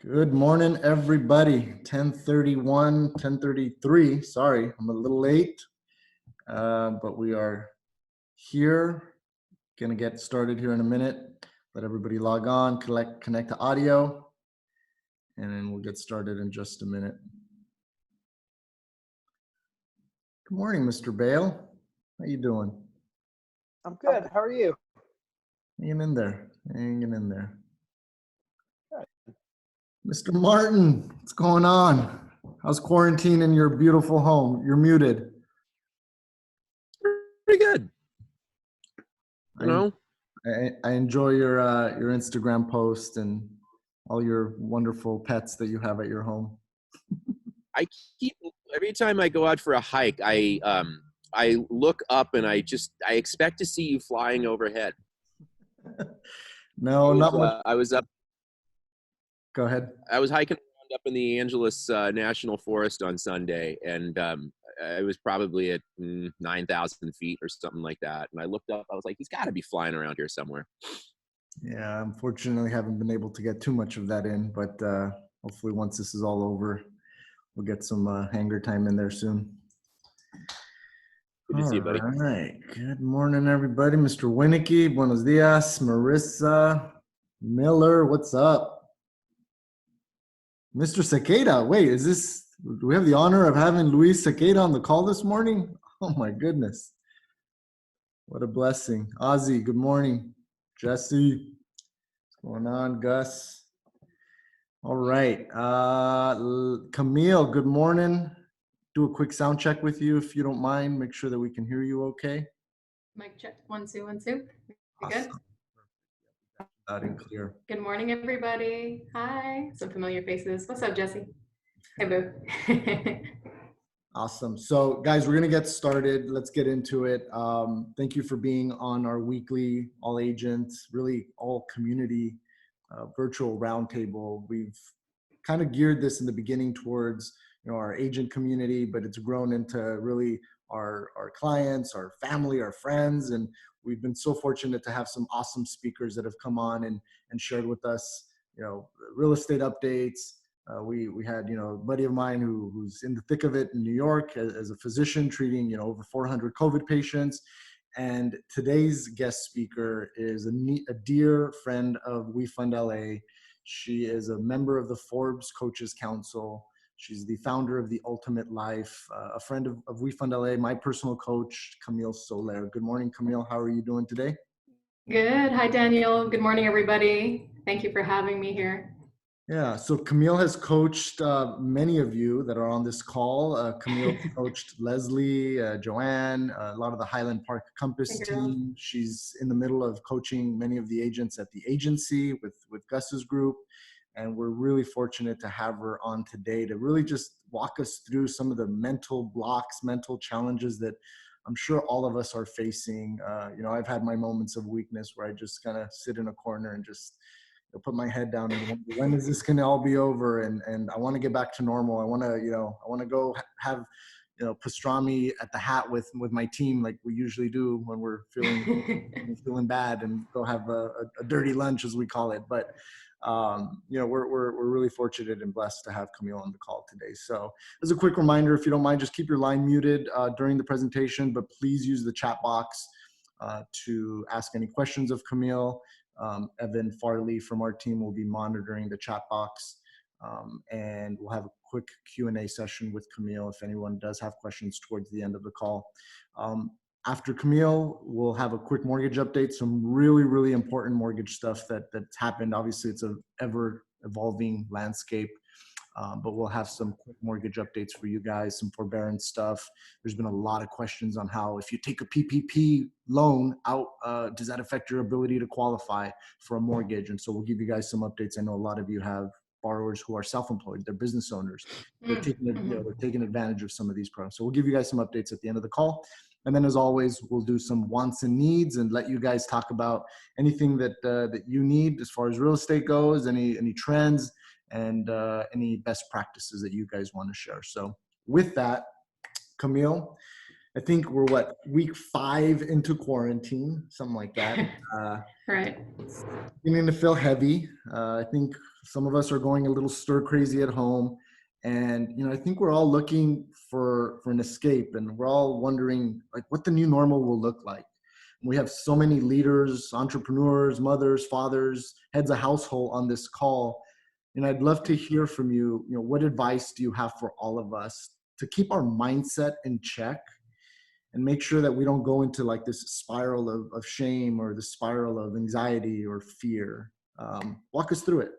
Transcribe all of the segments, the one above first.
Good morning, everybody. 10:31, 10:33. Sorry, I'm a little late, but we are here. Gonna get started here in a minute. Let everybody log on, connect to audio, and then we'll get started in just a minute. Good morning, Mr. Bale. How you doing? I'm good. How are you? Hanging in there. Hanging in there. Good. Mr. Martin, what's going on? How's quarantine in your beautiful home? You're muted. Pretty good. You know, I enjoy your Instagram post and all your wonderful pets that you have at your home. I keep every time I go out for a hike, I look up and I expect to see you flying overhead. No, not much. I was up. Go ahead. I was hiking around up in the Angeles National Forest on Sunday, and I was probably at 9,000 feet or something like that. And I looked up. I was like, he's got to be flying around here somewhere. Yeah, unfortunately, haven't been able to get too much of that in, but hopefully, once this is all over, we'll get some hanger time in there soon. Good to see you, buddy. All right. Good morning, everybody. Mr. Winicky, buenos dias. Marissa Miller, what's up? Mr. Sequeira, wait, do we have the honor of having Luis Sequeira on the call this morning? Oh my goodness. What a blessing. Ozzy, good morning. Jesse, what's going on? Gus. All right. Kamille, good morning. Do a quick sound check with you if you don't mind. Make sure that we can hear you okay. Mic check, 1, 2, 1, 2. You good? Loud and clear. Good morning, everybody. Hi. Some familiar faces. What's up, Jesse? Hey, boo. Awesome. So, guys, we're going to get started. Let's get into it. Thank you for being on our weekly all agents, really all community virtual roundtable. We've kind of geared this in the beginning towards our agent community, but it's grown into really our clients, our family, our friends, and we've been so fortunate to have some awesome speakers that have come on and shared with us, real estate updates. We had, a buddy of mine who's in the thick of it in New York as a physician treating, over 400 COVID patients. And today's guest speaker is a dear friend of We Fund LA. She is a member of the Forbes Coaches Council. She's the founder of The Ultimate Life, a friend of We Fund LA, my personal coach, Kamille Soler. Good morning, Kamille. How are you doing today? Good. Hi, Daniel. Good morning, everybody. Thank you for having me here. Yeah, so Kamille has coached many of you that are on this call. Kamille coached Leslie, Joanne, a lot of the Highland Park Compass team. She's in the middle of coaching many of the agents at the agency with Gus's group. And we're really fortunate to have her on today to really just walk us through some of the mental blocks, mental challenges that I'm sure all of us are facing. I've had my moments of weakness where I just kind of sit in a corner and just put my head down and wonder, when is this going to all be over? And I want to get back to normal. I want to go have, pastrami at the hat with my team, like we usually do when we're feeling bad, and go have a dirty lunch, as we call it. But we're really fortunate and blessed to have Kamille on the call today. So as a quick reminder, if you don't mind, just keep your line muted during the presentation, but please use the chat box to ask any questions of Kamille. Evan Farley from our team will be monitoring the chat box, and we'll have a quick Q&A session with Kamille if anyone does have questions towards the end of the call. After Kamille, we'll have a quick mortgage update, some really, really important mortgage stuff that's happened. Obviously, it's an ever-evolving landscape, but we'll have some quick mortgage updates for you guys, some forbearance stuff. There's been a lot of questions on how, if you take a PPP loan out, does that affect your ability to qualify for a mortgage? And so we'll give you guys some updates. I know a lot of you have borrowers who are self-employed, they're business owners. They're taking advantage of some of these programs. So we'll give you guys some updates at the end of the call. And then, as always, we'll do some wants and needs and let you guys talk about anything that you need as far as real estate goes, any trends, and any best practices that you guys want to share. So with that, Kamille, I think we're week 5 into quarantine, something like that. Right. Beginning to feel heavy. I think some of us are going a little stir crazy at home. And, I think we're all looking for an escape, and we're all wondering like what the new normal will look like. And we have so many leaders, entrepreneurs, mothers, fathers, heads of household on this call. And I'd love to hear from you, what advice do you have for all of us to keep our mindset in check and make sure that we don't go into like this spiral of shame or the spiral of anxiety or fear? Walk us through it.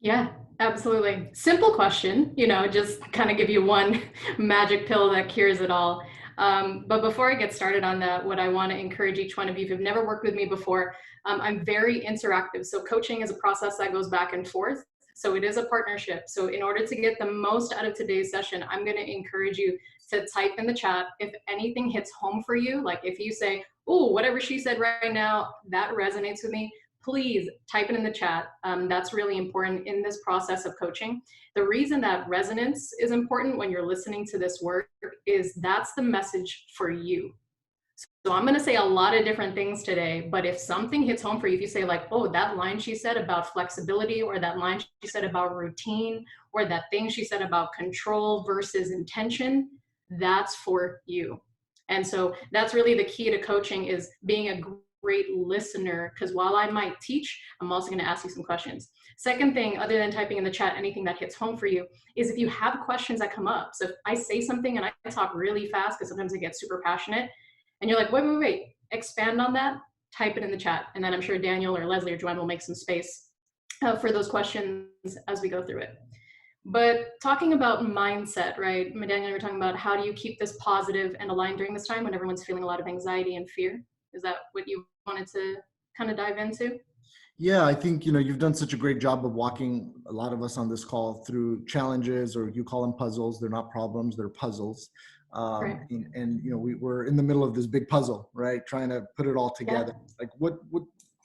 Yeah, absolutely. Simple question, just kind of give you one magic pill that cures it all. But before I get started on that, what I want to encourage each one of you, if you've never worked with me before, I'm very interactive. So coaching is a process that goes back and forth. So it is a partnership. So in order to get the most out of today's session, I'm going to encourage you to type in the chat if anything hits home for you. Like if you say, oh, whatever she said right now, that resonates with me, please type it in the chat. That's really important in this process of coaching. The reason that resonance is important when you're listening to this work is that's the message for you. So I'm going to say a lot of different things today, but if something hits home for you, if you say like, oh, that line she said about flexibility, or that line she said about routine, or that thing she said about control versus intention, that's for you. And so that's really the key to coaching, is being a great listener, because while I might teach, I'm also going to ask you some questions. Second thing, other than typing in the chat, anything that hits home for you, is if you have questions that come up. So if I say something and I talk really fast, because sometimes I get super passionate, and you're like, wait, expand on that, type it in the chat. And then I'm sure Daniel or Leslie or Joanne will make some space for those questions as we go through it. But talking about mindset, right? Daniel, you're talking about how do you keep this positive and aligned during this time when everyone's feeling a lot of anxiety and fear? Is that what you wanted to kind of dive into? Yeah, I think, you've done such a great job of walking a lot of us on this call through challenges, or you call them puzzles. They're not problems, they're puzzles. Right. And we're in the middle of this big puzzle, right? Trying to put it all together. Yeah. Like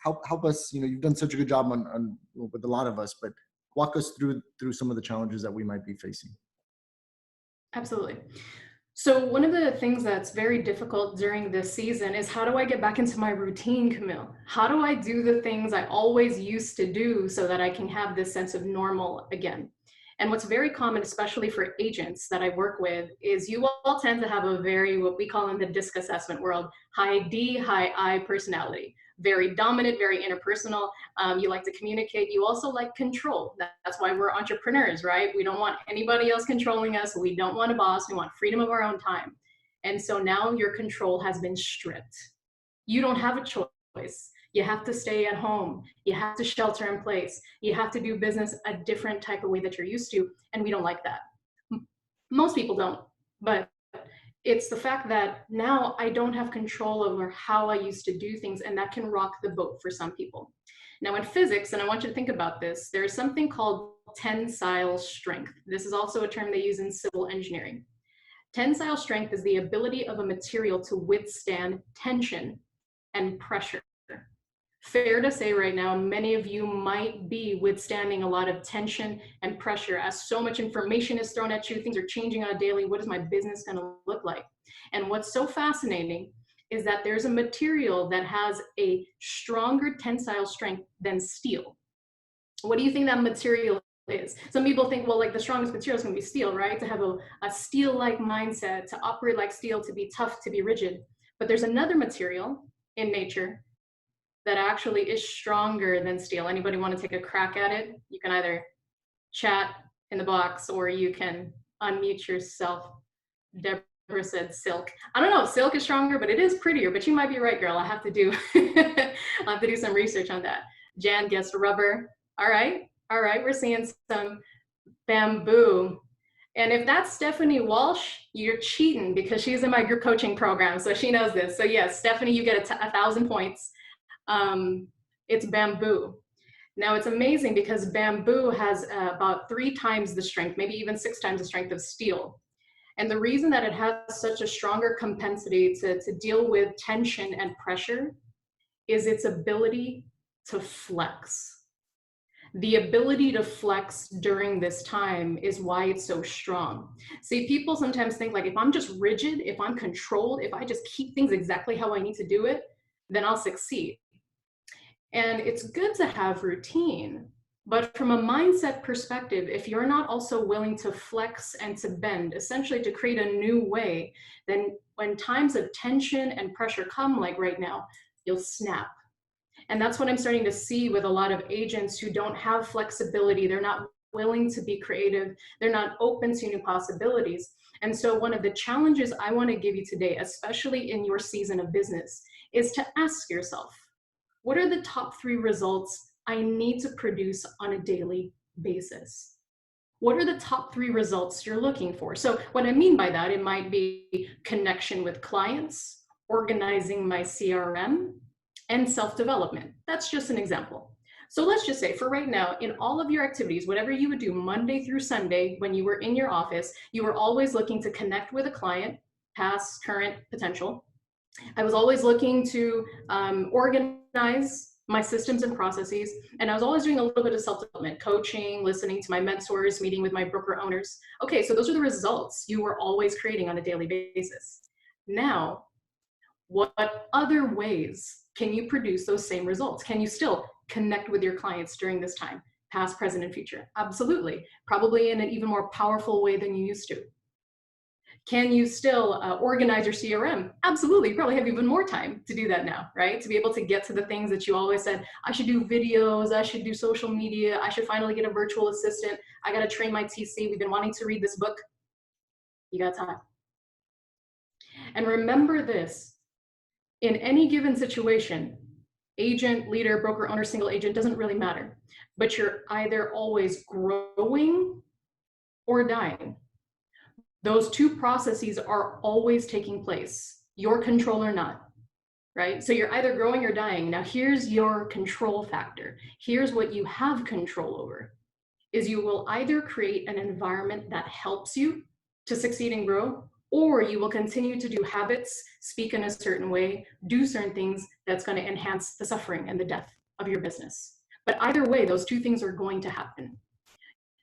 help us, you've done such a good job on with a lot of us, but walk us through some of the challenges that we might be facing. Absolutely. So one of the things that's very difficult during this season is, how do I get back into my routine, Kamille? How do I do the things I always used to do so that I can have this sense of normal again? And what's very common, especially for agents that I work with, is you all tend to have a very, what we call in the DISC assessment world, high D, high I personality. Very dominant, very interpersonal. You like to communicate. You also like control. That's why we're entrepreneurs, right? We don't want anybody else controlling us. We don't want a boss. We want freedom of our own time. And so now your control has been stripped. You don't have a choice. You have to stay at home. You have to shelter in place. You have to do business a different type of way that you're used to. And we don't like that. Most people don't, but it's the fact that now I don't have control over how I used to do things, and that can rock the boat for some people. Now in physics, and I want you to think about this, there is something called tensile strength. This is also a term they use in civil engineering. Tensile strength is the ability of a material to withstand tension and pressure. Fair to say right now, many of you might be withstanding a lot of tension and pressure as so much information is thrown at you. Things are changing on a daily. What is my business going to look like? And what's so fascinating is that there's a material that has a stronger tensile strength than steel. What do you think that material is? Some people think, well, like the strongest material is going to be steel, right? To have a steel-like mindset, to operate like steel, to be tough, to be rigid. But there's another material in nature that actually is stronger than steel. Anybody want to take a crack at it? You can either chat in the box or you can unmute yourself. Deborah said silk. I don't know if silk is stronger, but it is prettier, but you might be right, girl. I have to do some research on that. Jan guessed rubber. All right, we're seeing some bamboo. And if that's Stephanie Walsh, you're cheating because she's in my group coaching program, so she knows this. So yes, Stephanie, you get 1,000 points. It's bamboo. Now it's amazing because bamboo has about 3 times the strength, maybe even 6 times the strength of steel. And the reason that it has such a stronger compensity to deal with tension and pressure is its ability to flex. The ability to flex during this time is why it's so strong. See, people sometimes think like, if I'm just rigid, if I'm controlled, if I just keep things exactly how I need to do it, then I'll succeed. And it's good to have routine, but from a mindset perspective, if you're not also willing to flex and to bend, essentially to create a new way, then when times of tension and pressure come, like right now, you'll snap. And that's what I'm starting to see with a lot of agents who don't have flexibility. They're not willing to be creative. They're not open to new possibilities. And so one of the challenges I want to give you today, especially in your season of business, is to ask yourself, what are the top 3 results I need to produce on a daily basis? What are the top 3 results you're looking for? So what I mean by that, it might be connection with clients, organizing my CRM, and self-development. That's just an example. So let's just say for right now, in all of your activities, whatever you would do Monday through Sunday when you were in your office, you were always looking to connect with a client, past, current, potential. I was always looking to organize my systems and processes, and I was always doing a little bit of self-development, coaching, listening to my mentors, meeting with my broker owners. Okay, so those are the results you were always creating on a daily basis. Now, what other ways can you produce those same results? Can you still connect with your clients during this time, past, present, and future? Absolutely, probably in an even more powerful way than you used to. Can you still organize your CRM? Absolutely, you probably have even more time to do that now, right? To be able to get to the things that you always said, I should do videos, I should do social media, I should finally get a virtual assistant, I gotta train my TC, we've been wanting to read this book. You got time. And remember this, in any given situation, agent, leader, broker, owner, single agent, doesn't really matter, but you're either always growing or dying. Those 2 processes are always taking place, your control or not, right? So you're either growing or dying. Now here's your control factor. Here's what you have control over, is you will either create an environment that helps you to succeed and grow, or you will continue to do habits, speak in a certain way, do certain things that's going to enhance the suffering and the death of your business. But either way, those 2 things are going to happen.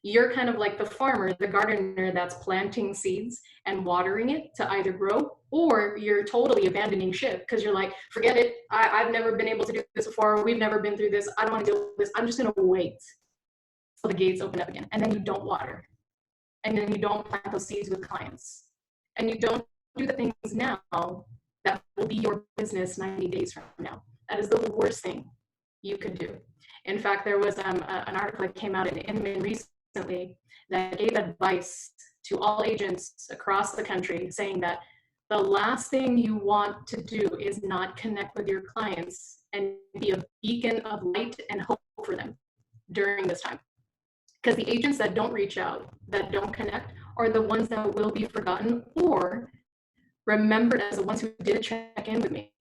You're kind of like the farmer, the gardener that's planting seeds and watering it to either grow, or you're totally abandoning ship because you're like, forget it, I've never been able to do this before, we've never been through this, I don't want to deal with this, I'm just going to wait till the gates open up again. And then you don't water. And then you don't plant those seeds with clients. And you don't do the things now that will be your business 90 days from now. That is the worst thing you could do. In fact, there was an article that came out in Inman recently that gave advice to all agents across the country saying that the last thing you want to do is not connect with your clients and be a beacon of light and hope for them during this time. Because the agents that don't reach out, that don't connect, are the ones that will be forgotten or remembered as the ones who didn't check in with me.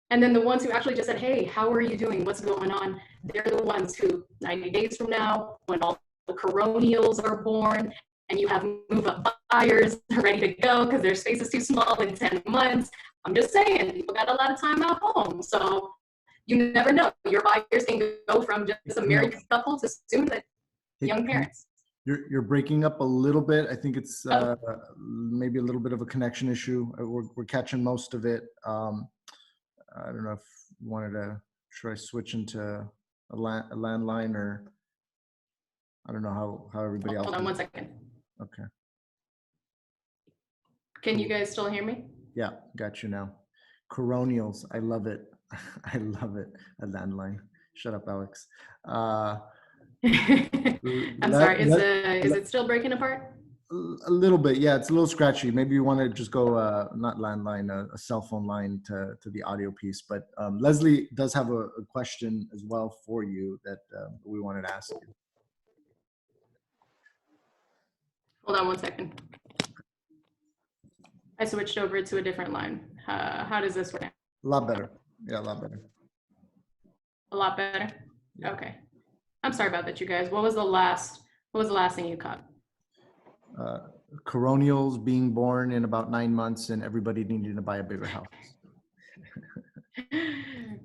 And then the ones who actually just said, hey, how are you doing? What's going on? They're the ones who 90 days from now, when all the coronials are born and you have move-up buyers ready to go because their space is too small in 10 months. I'm just saying, people got a lot of time at home. So you never know. Your buyers can go from just a married couple to soon the young parents. You're breaking up a little bit. I think it's maybe a little bit of a connection issue. We're catching most of it. I don't know if you wanted to try switching to a landline, or I don't know how everybody else. Hold on 1 second. Okay. Can you guys still hear me? Yeah, got you now. Coronials, I love it. I love it. A landline. Shut up, Alex. I'm sorry, is it still breaking apart? A little bit, yeah. It's a little scratchy. Maybe you want to just go not landline, a cell phone line to the audio piece. But Leslie does have a question as well for you that we wanted to ask you. Hold on 1 second. I switched over to a different line. How does this work? A lot better. Yeah, a lot better. A lot better? Yeah. Okay. I'm sorry about that, you guys. What was the last thing you caught? Coronials being born in about 9 months and everybody needing to buy a bigger house.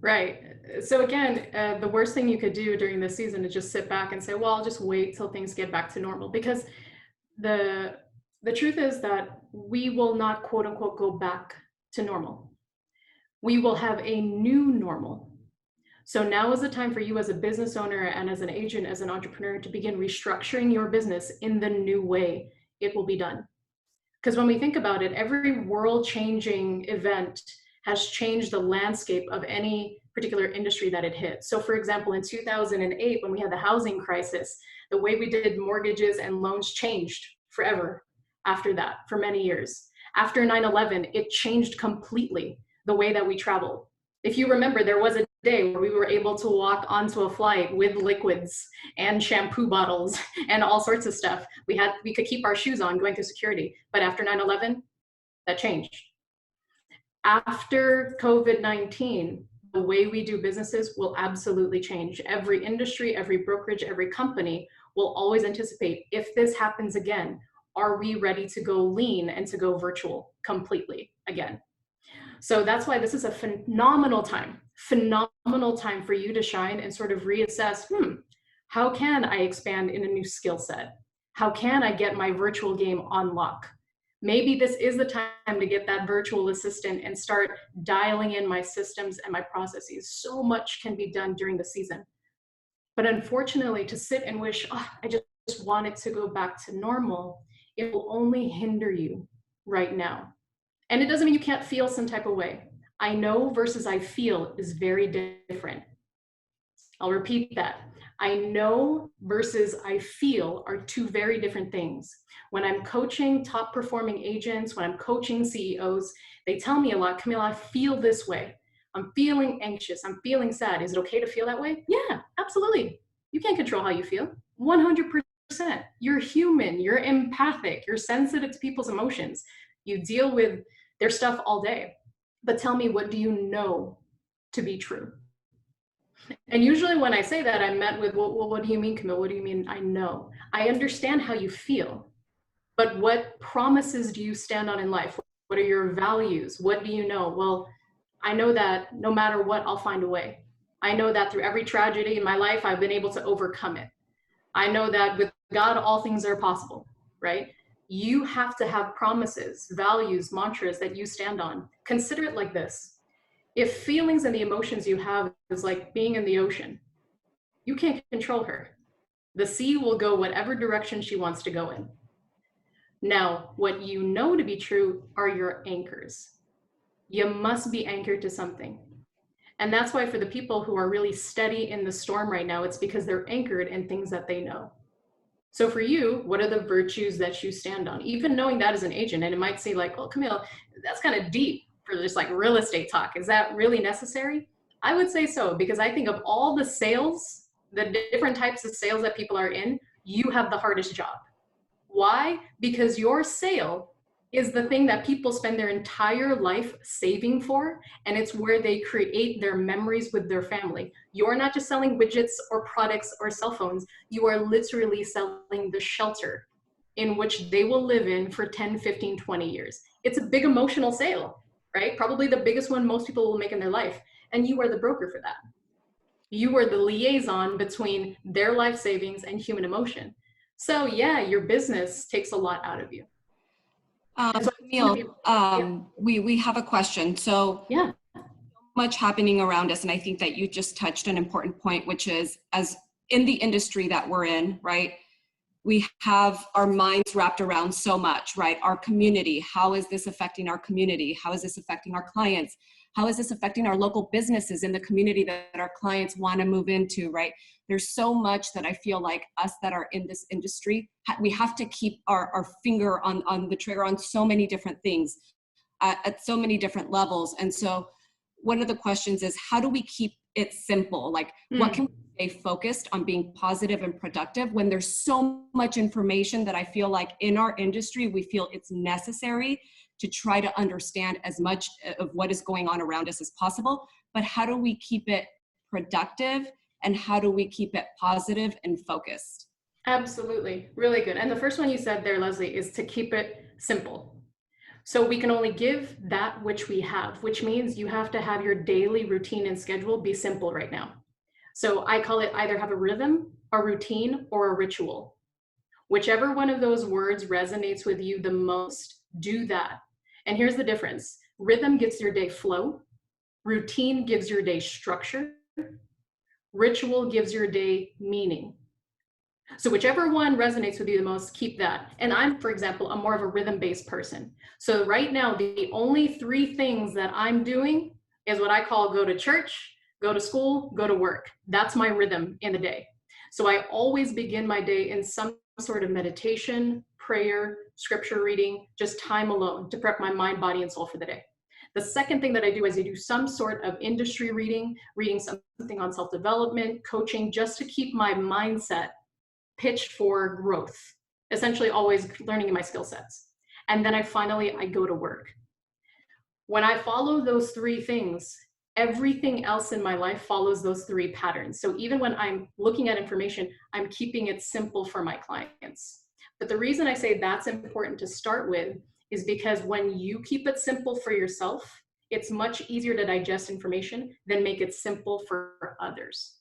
Right. So again, the worst thing you could do during this season is just sit back and say, well, I'll just wait till things get back to normal, because the truth is that we will not, quote unquote, go back to normal. We will have a new normal. So now is the time for you as a business owner and as an agent, as an entrepreneur, to begin restructuring your business in the new way it will be done. Because when we think about it, every world-changing event has changed the landscape of any particular industry that it hit. So for example, in 2008, when we had the housing crisis, the way we did mortgages and loans changed forever after that, for many years. After 9/11, it changed completely the way that we traveled. If you remember, there was a day where we were able to walk onto a flight with liquids and shampoo bottles and all sorts of stuff. We could keep our shoes on going through security, but after 9/11, that changed. After COVID-19, the way we do businesses will absolutely change. Every industry, every brokerage, every company will always anticipate, if this happens again, are we ready to go lean and to go virtual completely again? So that's why this is a phenomenal time for you to shine and sort of reassess, how can I expand in a new skill set? How can I get my virtual game on lock? Maybe this is the time to get that virtual assistant and start dialing in my systems and my processes. So much can be done during the season. But unfortunately, to sit and wish, I just want it to go back to normal, it will only hinder you right now. And it doesn't mean you can't feel some type of way. I know versus I feel is very different. I'll repeat that. I know versus I feel are two very different things. When I'm coaching top performing agents, when I'm coaching CEOs, they tell me a lot, Kamille, I feel this way. I'm feeling anxious. I'm feeling sad. Is it okay to feel that way? Yeah, absolutely. You can't control how you feel. 100%. You're human. You're empathic. You're sensitive to people's emotions. You deal with their stuff all day. But tell me, what do you know to be true? And usually when I say that, I'm met with, well, what do you mean, Kamille? What do you mean I know? I understand how you feel, but what promises do you stand on in life? What are your values? What do you know? Well, I know that no matter what, I'll find a way. I know that through every tragedy in my life, I've been able to overcome it. I know that with God, all things are possible, right? You have to have promises, values, mantras that you stand on. Consider it like this. If feelings and the emotions you have is like being in the ocean, you can't control her. The sea will go whatever direction she wants to go in. Now, what you know to be true are your anchors. You must be anchored to something. And that's why for the people who are really steady in the storm right now, it's because they're anchored in things that they know. So for you, what are the virtues that you stand on? Even knowing that as an agent, and it might seem like, well, Kamille, that's kind of deep for just like real estate talk. Is that really necessary? I would say so, because I think of all the sales, the different types of sales that people are in, you have the hardest job. Why? Because your sale is the thing that people spend their entire life saving for, and it's where they create their memories with their family. You're not just selling widgets or products or cell phones, you are literally selling the shelter in which they will live in for 10, 15, 20 years. It's a big emotional sale, right? Probably the biggest one most people will make in their life, and you are the broker for that. You are the liaison between their life savings and human emotion. So yeah, your business takes a lot out of you. Kamille, we have a question. So yeah, much happening around us, and I think that you just touched an important point, which is, as in the industry that we're in, right, we have our minds wrapped around so much, right? Our community, how is this affecting our community? How is this affecting our clients? How is this affecting our local businesses in the community that our clients want to move into, right? There's so much that I feel like us that are in this industry, we have to keep our finger on the trigger on so many different things at so many different levels. And so one of the questions is, how do we keep it simple? Like, what can we stay focused on being positive and productive when there's so much information that I feel like in our industry, we feel it's necessary to try to understand as much of what is going on around us as possible. But how do we keep it productive, and how do we keep it positive and focused? Absolutely. Really good. And the first one you said there, Leslie, is to keep it simple. So we can only give that which we have, which means you have to have your daily routine and schedule be simple right now. So I call it either have a rhythm, a routine, or a ritual. Whichever one of those words resonates with you the most, do that. And here's the difference. Rhythm gives your day flow. Routine gives your day structure. Ritual gives your day meaning. So whichever one resonates with you the most, keep that. And I'm, for example, I'm more of a rhythm-based person. So right now, the only 3 things that I'm doing is what I call go to church, go to school, go to work. That's my rhythm in the day. So I always begin my day in some sort of meditation, prayer, scripture reading, just time alone to prep my mind, body, and soul for the day. The second thing that I do is I do some sort of industry reading something on self-development, coaching, just to keep my mindset pitched for growth, essentially always learning in my skill sets. And then I go to work. When I follow those 3 things, everything else in my life follows those 3 patterns. So even when I'm looking at information, I'm keeping it simple for my clients. But the reason I say that's important to start with is because when you keep it simple for yourself, it's much easier to digest information than make it simple for others,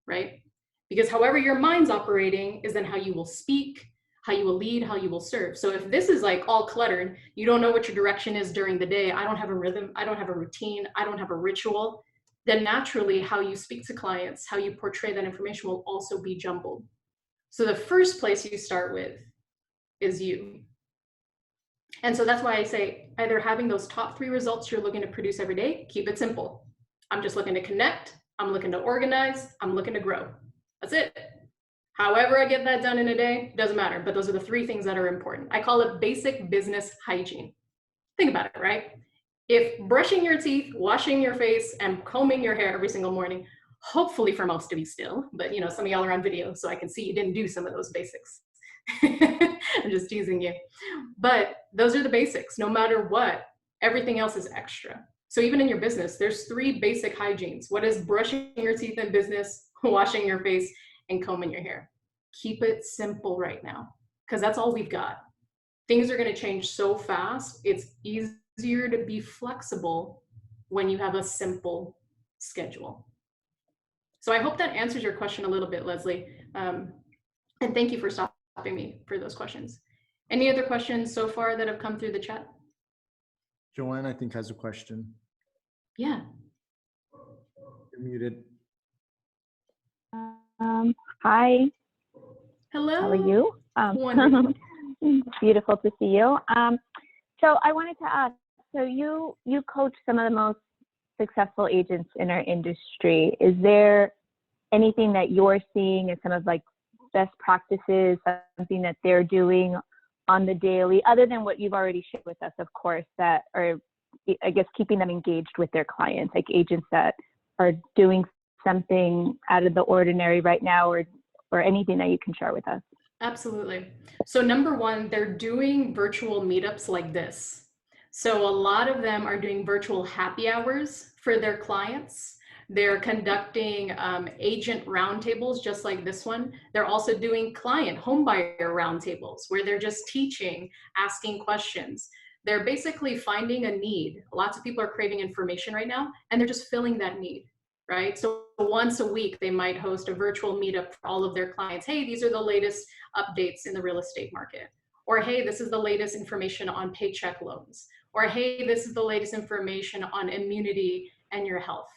right? Because however your mind's operating is then how you will speak, how you will lead, how you will serve. So if this is like all cluttered, you don't know what your direction is during the day, I don't have a rhythm, I don't have a routine, I don't have a ritual, then naturally how you speak to clients, how you portray that information will also be jumbled. So the first place you start with is you. And so that's why I say either having those top 3 results you're looking to produce every day, keep it simple. I'm just looking to connect, I'm looking to organize, I'm looking to grow. That's it. However I get that done in a day, doesn't matter, but those are the 3 things that are important. I call it basic business hygiene. Think about it, right? If brushing your teeth, washing your face, and combing your hair every single morning, hopefully for most of you still, but you know, some of y'all are on video, so I can see you didn't do some of those basics. I'm just teasing you. But those are the basics. No matter what, everything else is extra. So even in your business, there's 3 basic hygienes. What is brushing your teeth in business, washing your face, and combing your hair? Keep it simple right now, because that's all we've got. Things are going to change so fast. It's easier to be flexible when you have a simple schedule. So I hope that answers your question a little bit, Leslie. And thank you for stopping me for those questions. Any other questions so far that have come through the chat? Joanne, I think, has a question. Yeah. You're muted. Hi. Hello. How are you? Wonderful. Beautiful to see you. So I wanted to ask, so you coach some of the most successful agents in our industry. Is there anything that you're seeing as some of like best practices, something that they're doing on the daily, other than what you've already shared with us, of course, that are, I guess, keeping them engaged with their clients, like agents that are doing something out of the ordinary right now, or anything that you can share with us? Absolutely. So number 1, they're doing virtual meetups like this. So a lot of them are doing virtual happy hours for their clients. They're conducting agent roundtables just like this one. They're also doing client homebuyer roundtables where they're just teaching, asking questions. They're basically finding a need. Lots of people are craving information right now, and they're just filling that need, right? So once a week, they might host a virtual meetup for all of their clients. Hey, these are the latest updates in the real estate market. Or, hey, this is the latest information on paycheck loans. Or, hey, this is the latest information on immunity and your health.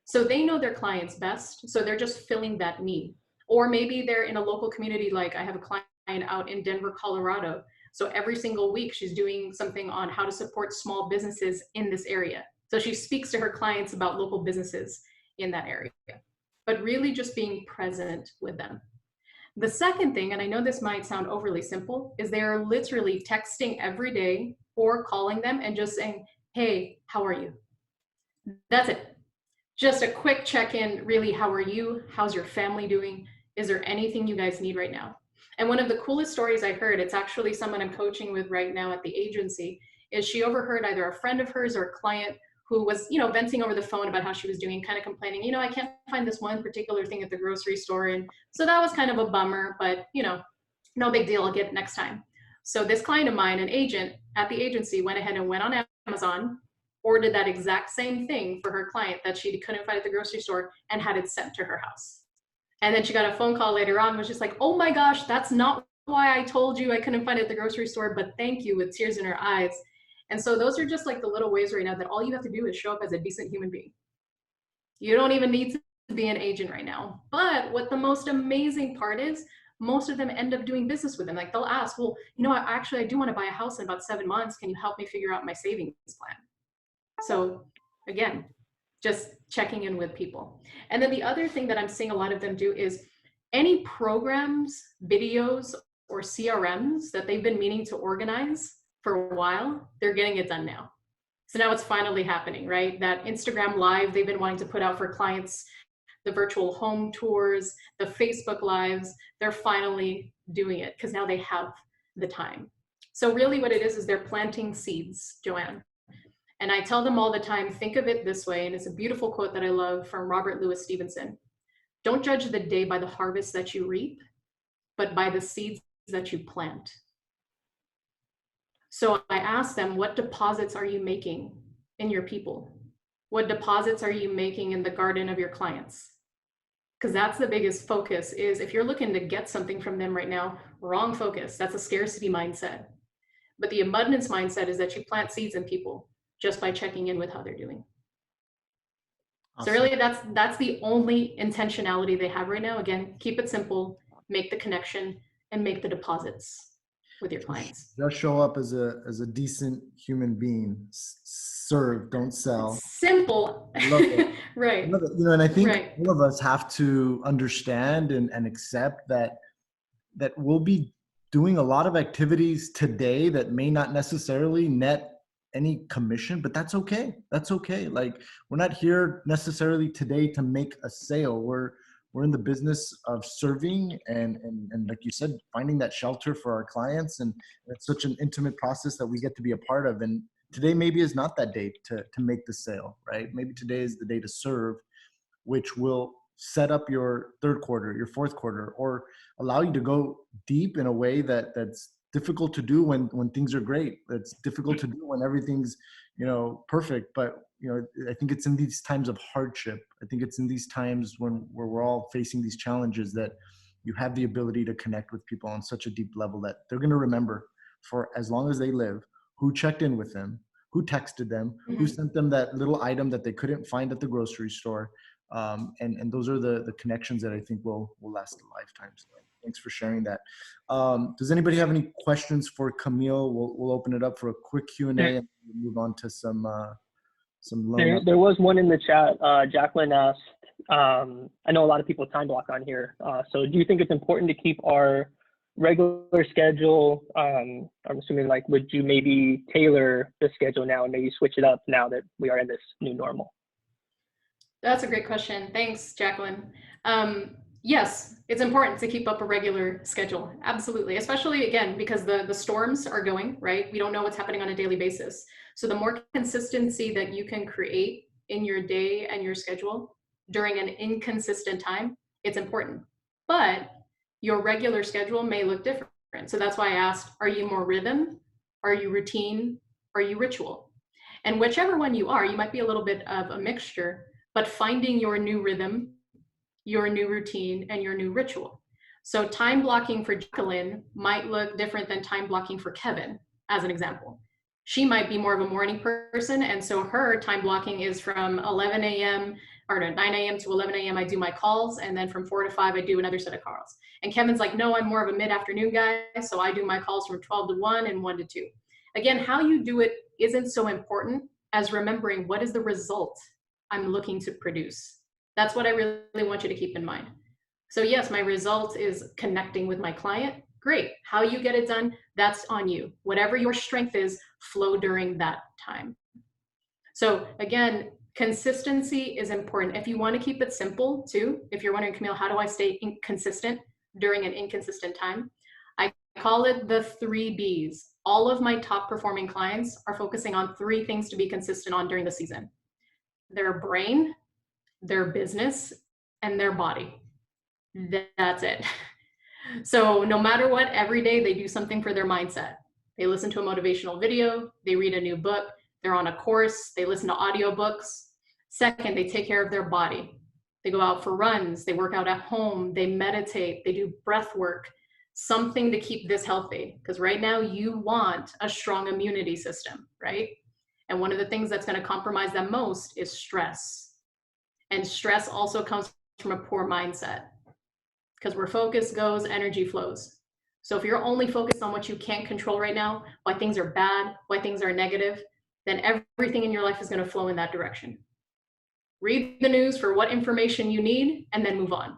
So they know their clients best, so they're just filling that need. Or maybe they're in a local community, like I have a client out in Denver, Colorado. So every single week she's doing something on how to support small businesses in this area. So she speaks to her clients about local businesses in that area, but really just being present with them. The second thing, and I know this might sound overly simple, is they're literally texting every day or calling them and just saying, hey, how are you? That's it. Just a quick check-in, really, how are you? How's your family doing? Is there anything you guys need right now? And one of the coolest stories I heard, it's actually someone I'm coaching with right now at the agency, is she overheard either a friend of hers or a client who was, venting over the phone about how she was doing, kind of complaining, I can't find this one particular thing at the grocery store. And so that was kind of a bummer, but, no big deal, I'll get it next time. So this client of mine, an agent at the agency, went ahead and went on Amazon, ordered that exact same thing for her client that she couldn't find at the grocery store, and had it sent to her house. And then she got a phone call later on, was just like, oh my gosh, that's not why I told you I couldn't find it at the grocery store, but thank you, with tears in her eyes. And so those are just like the little ways right now that all you have to do is show up as a decent human being. You don't even need to be an agent right now. But what the most amazing part is, most of them end up doing business with them. Like they'll ask, well, you know, I do want to buy a house in about 7 months. Can you help me figure out my savings plan? So again, just checking in with people. And then the other thing that I'm seeing a lot of them do is any programs, videos, or CRMs that they've been meaning to organize for a while, they're getting it done now. So now it's finally happening, right? That Instagram Live they've been wanting to put out for clients, the virtual home tours, the Facebook Lives, they're finally doing it because now they have the time. So really what it is they're planting seeds, Joanne. And I tell them all the time, think of it this way, and it's a beautiful quote that I love from Robert Louis Stevenson. Don't judge the day by the harvest that you reap, but by the seeds that you plant. So I ask them, what deposits are you making in your people? What deposits are you making in the garden of your clients? Because that's the biggest focus, is if you're looking to get something from them right now, wrong focus. That's a scarcity mindset. But the abundance mindset is that you plant seeds in people just by checking in with how they're doing. Awesome. So really that's the only intentionality they have right now. Again, keep it simple, make the connection, and make the deposits with your clients. Just show up as a decent human being. Serve, don't sell. It's simple. I love it. Right. I love it. You know, and I think right. all of us have to understand and accept that we'll be doing a lot of activities today that may not necessarily net any commission, but that's okay. That's okay. Like, we're not here necessarily today to make a sale. We're in the business of serving and like you said, finding that shelter for our clients. And it's such an intimate process that we get to be a part of. And today maybe is not that day to make the sale, right? Maybe today is the day to serve, which will set up your third quarter, your fourth quarter, or allow you to go deep in a way that's difficult to do when things are great. It's difficult to do when everything's, perfect. But, I think it's in these times of hardship. I think it's in these times where we're all facing these challenges that you have the ability to connect with people on such a deep level that they're going to remember for as long as they live, who checked in with them, who texted them, mm-hmm. who sent them that little item that they couldn't find at the grocery store. And those are the connections that I think will last a lifetime. So thanks for sharing that. Does anybody have any questions for Kamille? We'll open it up for a quick Q&A and we'll move on to some there was one in the chat. Jacqueline asked, I know a lot of people time block on here. So do you think it's important to keep our regular schedule? I'm assuming, like, would you maybe tailor the schedule now and maybe switch it up now that we are in this new normal? That's a great question. Thanks, Jacqueline. Yes, it's important to keep up a regular schedule. Absolutely. Especially, again, because the storms are going, right? We don't know what's happening on a daily basis. So the more consistency that you can create in your day and your schedule during an inconsistent time, it's important. But your regular schedule may look different. So that's why I asked, are you more rhythm? Are you routine? Are you ritual? And whichever one you are, you might be a little bit of a mixture, but finding your new rhythm, your new routine, and your new ritual. So time blocking for Jacqueline might look different than time blocking for Kevin, as an example. She might be more of a morning person, and so her time blocking is from 9 a.m. to 11 a.m. I do my calls, and then from 4 to 5 I do another set of calls. And Kevin's like, no, I'm more of a mid-afternoon guy, so I do my calls from 12 to 1 and 1 to 2. Again, how you do it isn't so important as remembering what is the result I'm looking to produce. That's what I really want you to keep in mind. So yes, my result is connecting with my client. Great. How you get it done, that's on you. Whatever your strength is, flow during that time. So again, consistency is important. If you want to keep it simple too, if you're wondering, Kamille, how do I stay consistent during an inconsistent time? I call it the 3 Bs. All of my top performing clients are focusing on 3 things to be consistent on during the season: their brain, their business, and their body. That's it. So no matter what, every day they do something for their mindset. They listen to a motivational video, they read a new book, they're on a course, they listen to audiobooks. Second, they take care of their body. They go out for runs, they work out at home, they meditate, they do breath work, something to keep this healthy. Because right now you want a strong immunity system, right? And one of the things that's going to compromise them most is stress. And stress also comes from a poor mindset. Because where focus goes, energy flows. So if you're only focused on what you can't control right now, why things are bad, why things are negative, then everything in your life is going to flow in that direction. Read the news for what information you need and then move on.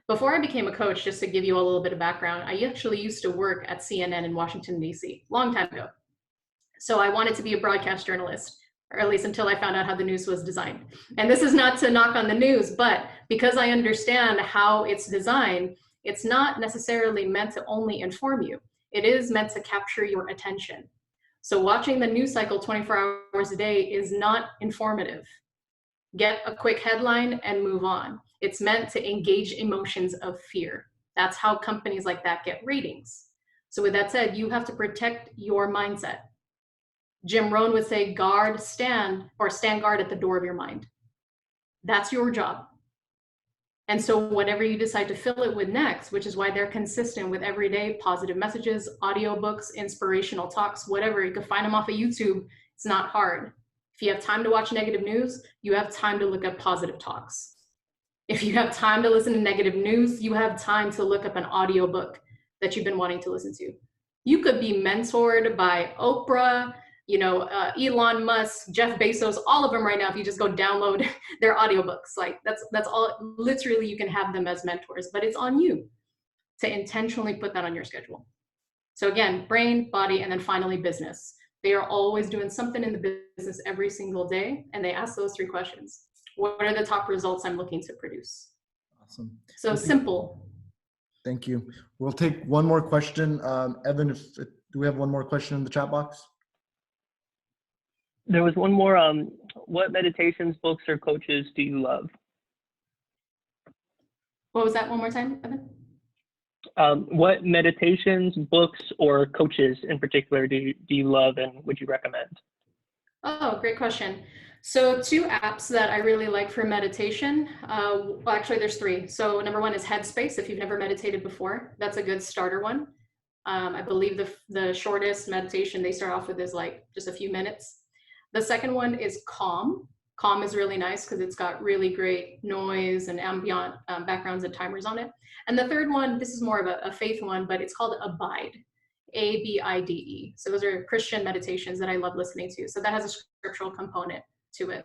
Before I became a coach, just to give you a little bit of background, I actually used to work at CNN in Washington, D.C., long time ago. So I wanted to be a broadcast journalist, or at least until I found out how the news was designed. And this is not to knock on the news, but because I understand how it's designed, it's not necessarily meant to only inform you. It is meant to capture your attention. So watching the news cycle 24 hours a day is not informative. Get a quick headline and move on. It's meant to engage emotions of fear. That's how companies like that get ratings. So with that said, you have to protect your mindset. Jim Rohn would say, stand guard at the door of your mind. That's your job. And so whatever you decide to fill it with next, which is why they're consistent with everyday positive messages, audiobooks, inspirational talks, whatever, you can find them off of YouTube. It's not hard. If you have time to watch negative news, you have time to look up positive talks. If you have time to listen to negative news, you have time to look up an audiobook that you've been wanting to listen to. You could be mentored by Oprah, Elon Musk, Jeff Bezos, all of them right now. If you just go download their audiobooks, like that's all, literally you can have them as mentors, but it's on you to intentionally put that on your schedule. So again, brain, body, and then finally business. They are always doing something in the business every single day. And they ask those 3 questions. What are the top results I'm looking to produce? Awesome. So simple. Thank you. We'll take one more question. Evan, do we have one more question in the chat box? There was one more. What meditations, books, or coaches do you love? What was that one more time, Evan? What meditations, books, or coaches in particular do you love and would you recommend? Oh, great question. So 2 apps that I really like for meditation, well, actually there's 3. So number 1 is Headspace. If you've never meditated before, that's a good starter one. I believe the shortest meditation they start off with is like just a few minutes. The second one is Calm. Calm is really nice because it's got really great noise and ambient backgrounds and timers on it. And the third one, this is more of a faith one, but it's called Abide, A-B-I-D-E. So those are Christian meditations that I love listening to. So that has a scriptural component to it.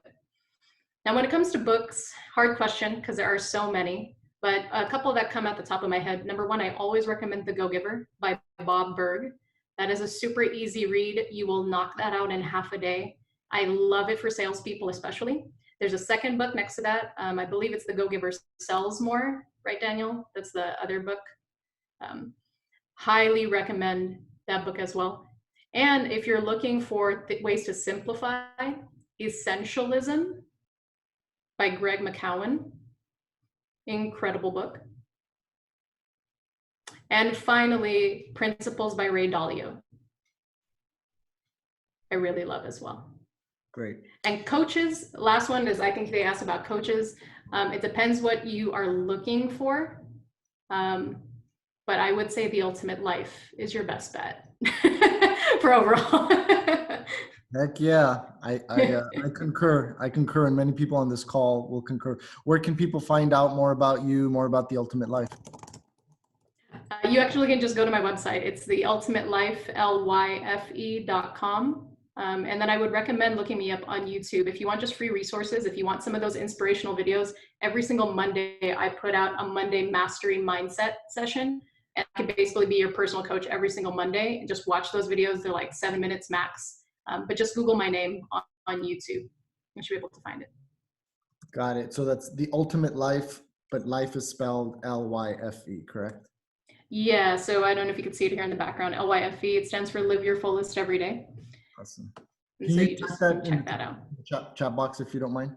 Now, when it comes to books, hard question because there are so many, but a couple that come at the top of my head. Number 1, I always recommend The Go-Giver by Bob Burg. That is a super easy read. You will knock that out in half a day. I love it for salespeople, especially. There's a second book next to that. I believe it's The Go-Giver Sells More, right, Daniel? That's the other book. Highly recommend that book as well. And if you're looking for ways to simplify, Essentialism by Greg McKeown. Incredible book. And finally, Principles by Ray Dalio. I really love as well. Great. And coaches, last one is, I think they asked about coaches. It depends what you are looking for. But I would say The Ultimate Life is your best bet for overall. Heck yeah, I concur. I concur, and many people on this call will concur. Where can people find out more about you, more about The Ultimate Life? You actually can just go to my website. It's theultimatelife.com. And then I would recommend looking me up on YouTube. If you want just free resources, if you want some of those inspirational videos, every single Monday I put out a Monday Mastery Mindset session. And I can basically be your personal coach every single Monday and just watch those videos. They're like 7 minutes max. But just Google my name on YouTube. You should be able to find it. Got it. So that's The Ultimate Life, but life is spelled L-Y-F-E, correct? Yeah, so I don't know if you can see it here in the background, L-Y-F-E. It stands for Live Your Fullest Every Day. Awesome. And so you just check that out. Chat box if you don't mind.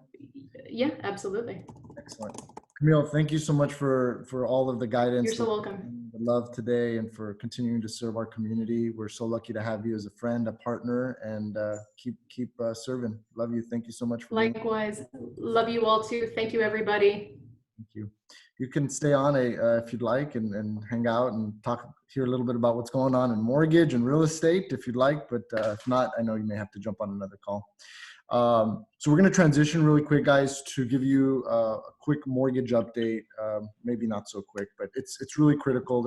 Yeah, absolutely. Excellent. Kamille, thank you so much for all of the guidance. You're so welcome. The love today and for continuing to serve our community. We're so lucky to have you as a friend, a partner, and keep serving. Love you. Thank you so much for Likewise. Love you all too. Thank you, everybody. Thank you. You can stay on if you'd like and hang out and hear a little bit about what's going on in mortgage and real estate if you'd like, but if not, I know you may have to jump on another call. So we're going to transition really quick, guys, to give you a quick mortgage update. Maybe not so quick, but it's really critical.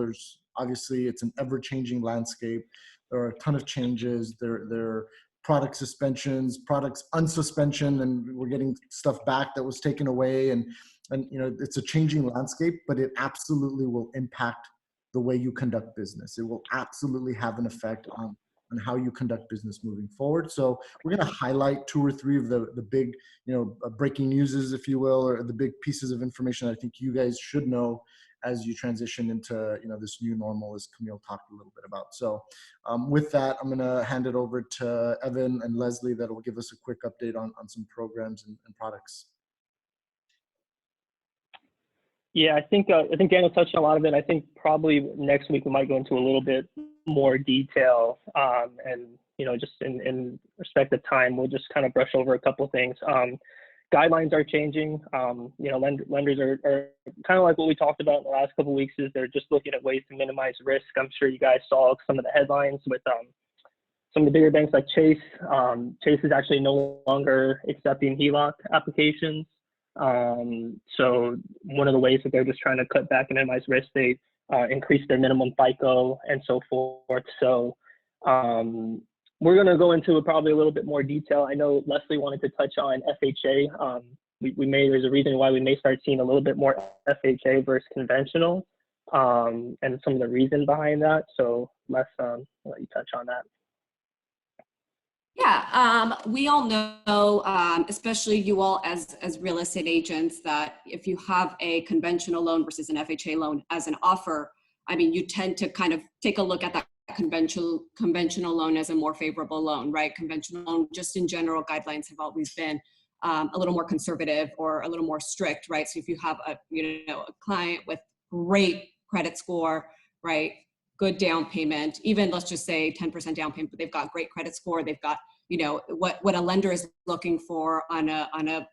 Obviously it's an ever-changing landscape. There are a ton of changes. There are product suspensions, products unsuspension, and we're getting stuff back that was taken away. And it's a changing landscape, but it absolutely will impact the way you conduct business. It will absolutely have an effect on how you conduct business moving forward. So we're going to highlight 2 or 3 of the big, breaking newses, if you will, or the big pieces of information I think you guys should know as you transition into, this new normal, as Kamille talked a little bit about. So with that, I'm going to hand it over to Evan and Leslie that will give us a quick update on some programs and products. Yeah, I think Daniel touched on a lot of it. I think probably next week we might go into a little bit more detail, and just in respect of time, we'll just kind of brush over a couple of things. Guidelines are changing. Lenders are kind of like what we talked about in the last couple of weeks. Is they're just looking at ways to minimize risk. I'm sure you guys saw some of the headlines with some of the bigger banks like Chase. Chase is actually no longer accepting HELOC applications. So one of the ways that they're just trying to cut back and minimize risk, they increase their minimum FICO and so forth. So we're going to go into probably a little bit more detail. I know Leslie wanted to touch on FHA. There's a reason why we may start seeing a little bit more FHA versus conventional, and some of the reason behind that. So I'll let you touch on that. Yeah, we all know, especially you all as real estate agents, that if you have a conventional loan versus an FHA loan as an offer, I mean, you tend to kind of take a look at that conventional loan as a more favorable loan, right? Conventional loan, just in general, guidelines have always been a little more conservative or a little more strict, right? So if you have a client with great credit score, right? Good down payment, even let's just say 10% down payment, but they've got great credit score. They've got, what a lender is looking for on a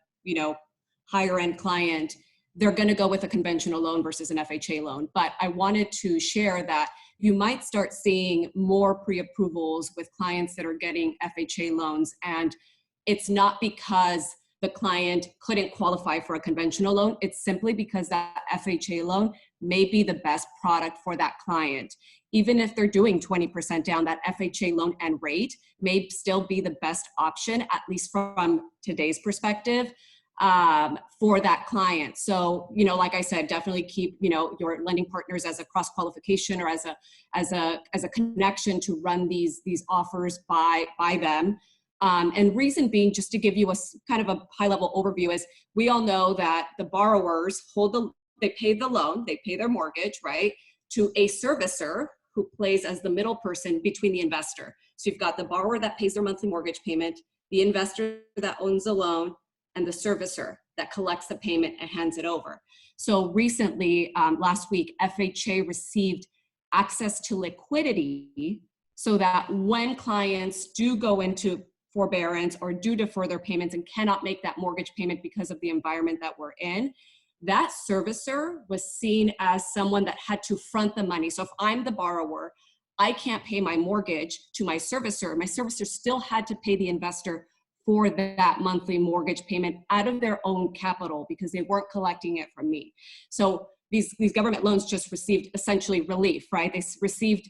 higher end client. They're going to go with a conventional loan versus an FHA loan. But I wanted to share that you might start seeing more pre-approvals with clients that are getting FHA loans. And it's not because the client couldn't qualify for a conventional loan. It's simply because that FHA loan may be the best product for that client. Even if they're doing 20% down, that FHA loan and rate may still be the best option, at least from today's perspective, for that client. So, like I said, definitely keep, your lending partners as a cross qualification or as a connection to run these offers by them. And reason being, just to give you a kind of a high level overview, is we all know that the borrowers they pay the loan, they pay their mortgage, right, to a servicer who plays as the middle person between the investor. So you've got the borrower that pays their monthly mortgage payment, the investor that owns the loan, and the servicer that collects the payment and hands it over. So recently, last week, FHA received access to liquidity so that when clients do go into forbearance or do defer their payments and cannot make that mortgage payment because of the environment that we're in, that servicer was seen as someone that had to front the money. So if I'm the borrower, I can't pay my mortgage to my servicer still had to pay the investor for that monthly mortgage payment out of their own capital because they weren't collecting it from me. So these government loans just received essentially relief, right? They received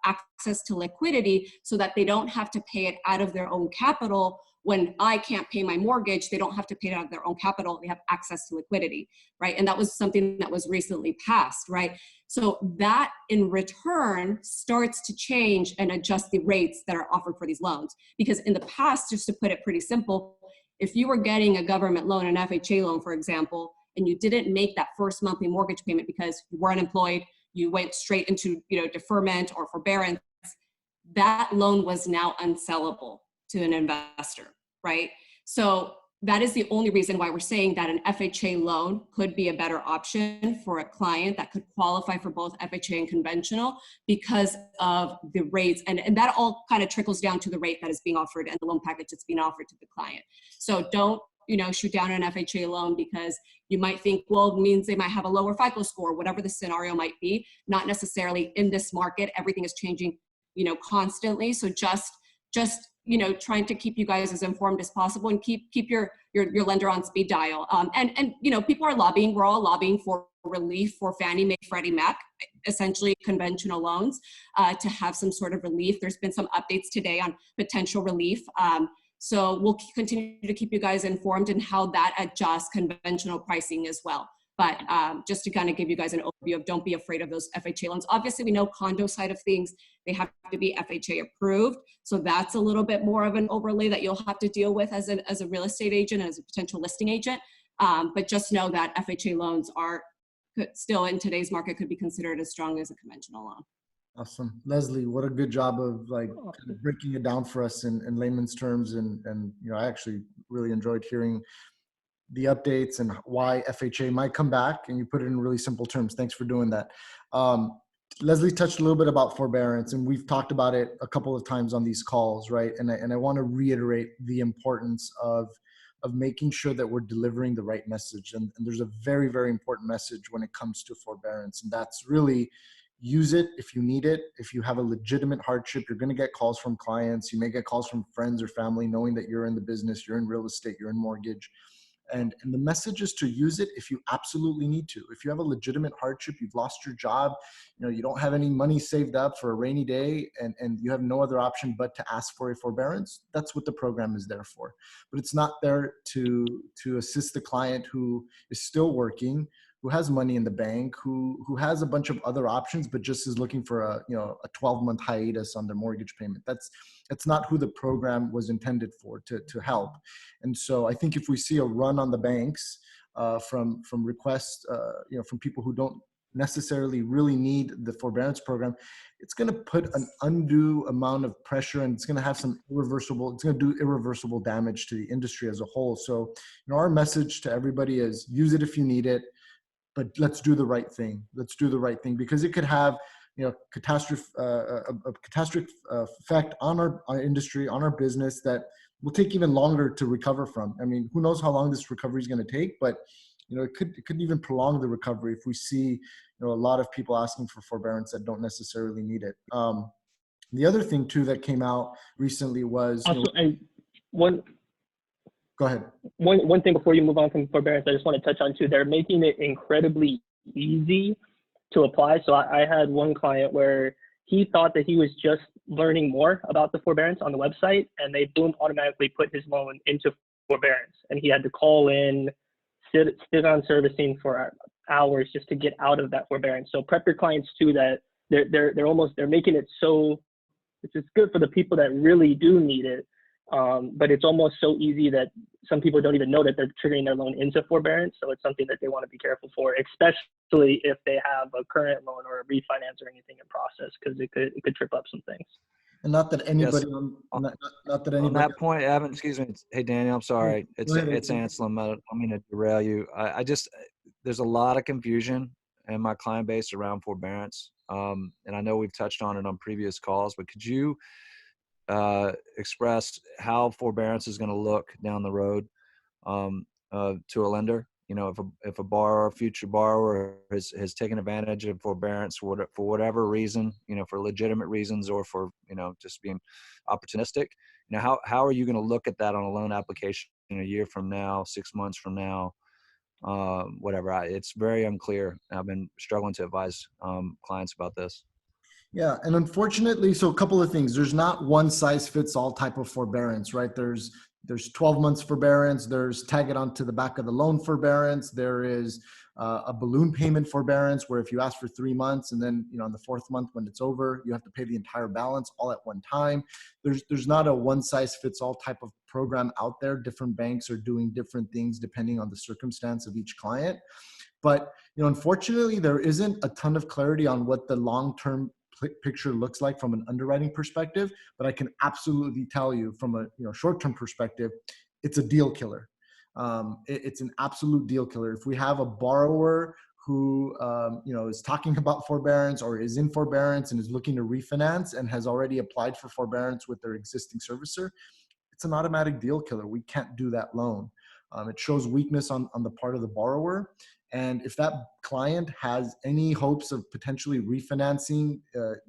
access to liquidity so that they don't have to pay it out of their own capital. When I can't pay my mortgage, they don't have to pay it out of their own capital. They have access to liquidity, right? And that was something that was recently passed, right? So that in return starts to change and adjust the rates that are offered for these loans. Because in the past, just to put it pretty simple, if you were getting a government loan, an FHA loan, for example, and you didn't make that first monthly mortgage payment because you weren't employed, you went straight into deferment or forbearance, that loan was now unsellable to an investor, right? So that is the only reason why we're saying that an FHA loan could be a better option for a client that could qualify for both FHA and conventional because of the rates. And that all kind of trickles down to the rate that is being offered and the loan package that's being offered to the client. So don't, shoot down an FHA loan because you might think, well, it means they might have a lower FICO score, whatever the scenario might be. Not necessarily in this market. Everything is changing, constantly. So just trying to keep you guys as informed as possible and keep your lender on speed dial. And people are lobbying. We're all lobbying for relief for Fannie Mae, Freddie Mac, essentially conventional loans, to have some sort of relief. There's been some updates today on potential relief. So we'll continue to keep you guys informed in how that adjusts conventional pricing as well. But just to kind of give you guys an overview of, don't be afraid of those FHA loans. Obviously, we know condo side of things, they have to be FHA approved. So that's a little bit more of an overlay that you'll have to deal with as a real estate agent, as a potential listing agent. But just know that FHA loans are still in today's market could be considered as strong as a conventional loan. Awesome. Leslie, what a good job of kind of breaking it down for us in layman's terms. And I actually really enjoyed hearing the updates and why FHA might come back, and you put it in really simple terms. Thanks for doing that. Leslie touched a little bit about forbearance, and we've talked about it a couple of times on these calls, right? And I want to reiterate the importance of making sure that we're delivering the right message. And there's a very, very important message when it comes to forbearance, and that's really use it if you need it. If you have a legitimate hardship, you're going to get calls from clients. You may get calls from friends or family knowing that you're in the business, you're in real estate, you're in mortgage. And the message is to use it if you absolutely need to. If you have a legitimate hardship, you've lost your job, you don't have any money saved up for a rainy day, and you have no other option but to ask for a forbearance, that's what the program is there for. But it's not there to assist the client who is still working, who has money in the bank, who has a bunch of other options, but just is looking for a 12-month hiatus on their mortgage payment. That's not who the program was intended for, to help. And so I think if we see a run on the banks from requests, from people who don't necessarily really need the forbearance program, it's going to put an undue amount of pressure, and it's going to have it's going to do irreversible damage to the industry as a whole. So, our message to everybody is use it if you need it, but let's do the right thing. Let's do the right thing, because it could have a catastrophic effect on our industry, on our business, that will take even longer to recover from. I mean, who knows how long this recovery is going to take, but it could even prolong the recovery if we see a lot of people asking for forbearance that don't necessarily need it. The other thing too that came out recently was Go ahead. One thing before you move on from forbearance, I just want to touch on too. They're making it incredibly easy to apply. So I had one client where he thought that he was just learning more about the forbearance on the website, and they boom automatically put his loan into forbearance, and he had to call in, sit on servicing for hours just to get out of that forbearance. So prep your clients too, that they're making it so it's good for the people that really do need it. But it's almost so easy that some people don't even know that they're triggering their loan into forbearance. So it's something that they want to be careful for, especially if they have a current loan or a refinance or anything in process, because it could trip up some things. And not that anybody, on that point, Evan, excuse me. Hey, Daniel, I'm sorry. It's Anselm. I don't mean to derail you. There's a lot of confusion in my client base around forbearance. And I know we've touched on it on previous calls, but could you express how forbearance is going to look down the road to a lender? If a future borrower has taken advantage of forbearance for whatever reason, for legitimate reasons or for just being opportunistic, how are you going to look at that on a loan application a year from now, 6 months from now, whatever? It's very unclear. I've been struggling to advise clients about this. Yeah, and unfortunately, so a couple of things. There's not one size fits all type of forbearance, right? There's 12 months forbearance. There's tag it onto the back of the loan forbearance. There is a balloon payment forbearance, where if you ask for 3 months and then on the 4th month when it's over, you have to pay the entire balance all at one time. There's not a one size fits all type of program out there. Different banks are doing different things depending on the circumstance of each client. But unfortunately, there isn't a ton of clarity on what the long-term picture looks like from an underwriting perspective, but I can absolutely tell you from a short-term perspective, it's a deal killer. it's an absolute deal killer. If we have a borrower who is talking about forbearance or is in forbearance and is looking to refinance and has already applied for forbearance with their existing servicer, it's an automatic deal killer. We can't do that loan. It shows weakness on the part of the borrower. And if that client has any hopes of potentially refinancing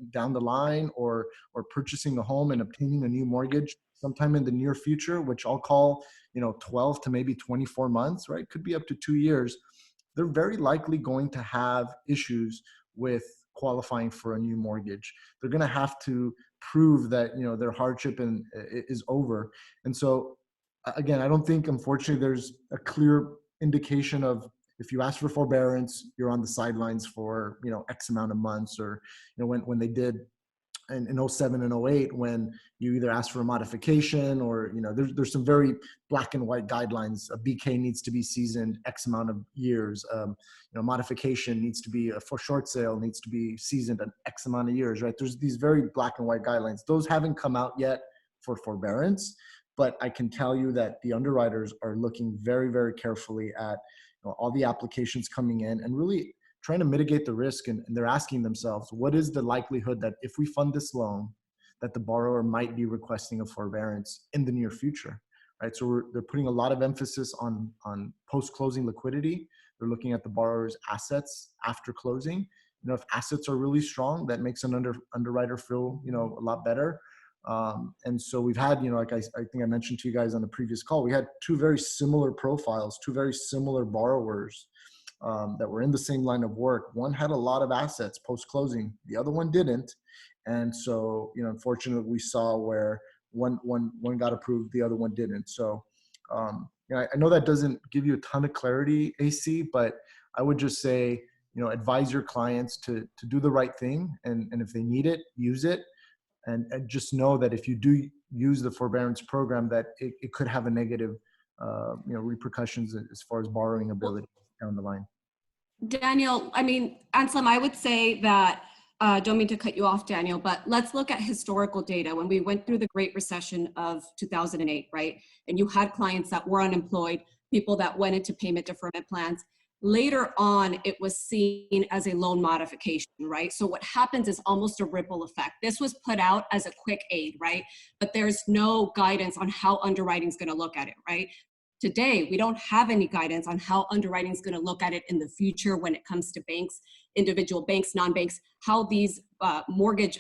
down the line or purchasing a home and obtaining a new mortgage sometime in the near future, which I'll call 12 to maybe 24 months, right? Could be up to 2 years. They're very likely going to have issues with qualifying for a new mortgage. They're going to have to prove that their hardship is over. And so again, I don't think, unfortunately, there's a clear indication of, if you ask for forbearance, you're on the sidelines for X amount of months, or when they did in 07 and 08, when you either ask for a modification or there's some very black and white guidelines. A BK needs to be seasoned X amount of years. Modification needs to be for short sale needs to be seasoned an X amount of years. Right? There's these very black and white guidelines. Those haven't come out yet for forbearance, but I can tell you that the underwriters are looking very, very carefully at all the applications coming in and really trying to mitigate the risk. And they're asking themselves, what is the likelihood that if we fund this loan, that the borrower might be requesting a forbearance in the near future, right? So they're putting a lot of emphasis on post-closing liquidity. They're looking at the borrower's assets after closing. If assets are really strong, that makes an underwriter feel, a lot better. And so we've had, like I think I mentioned to you guys on the previous call, we had two very similar profiles, two very similar borrowers that were in the same line of work. One had a lot of assets post-closing, the other one didn't. And so, unfortunately, we saw where one got approved, the other one didn't. So, I know that doesn't give you a ton of clarity, AC, but I would just say, advise your clients to do the right thing. And if they need it, use it. And just know that if you do use the forbearance program, that it could have a negative, repercussions as far as borrowing ability down the line. Daniel, Anselm, I would say that, don't mean to cut you off, Daniel, but let's look at historical data. When we went through the Great Recession of 2008, right? And you had clients that were unemployed, people that went into payment deferment plans. Later on, it was seen as a loan modification, right? So what happens is almost a ripple effect. This was put out as a quick aid, right? But there's no guidance on how underwriting is going to look at it, right? Today, we don't have any guidance on how underwriting is going to look at it in the future when it comes to banks, individual banks, non-banks, how the mortgage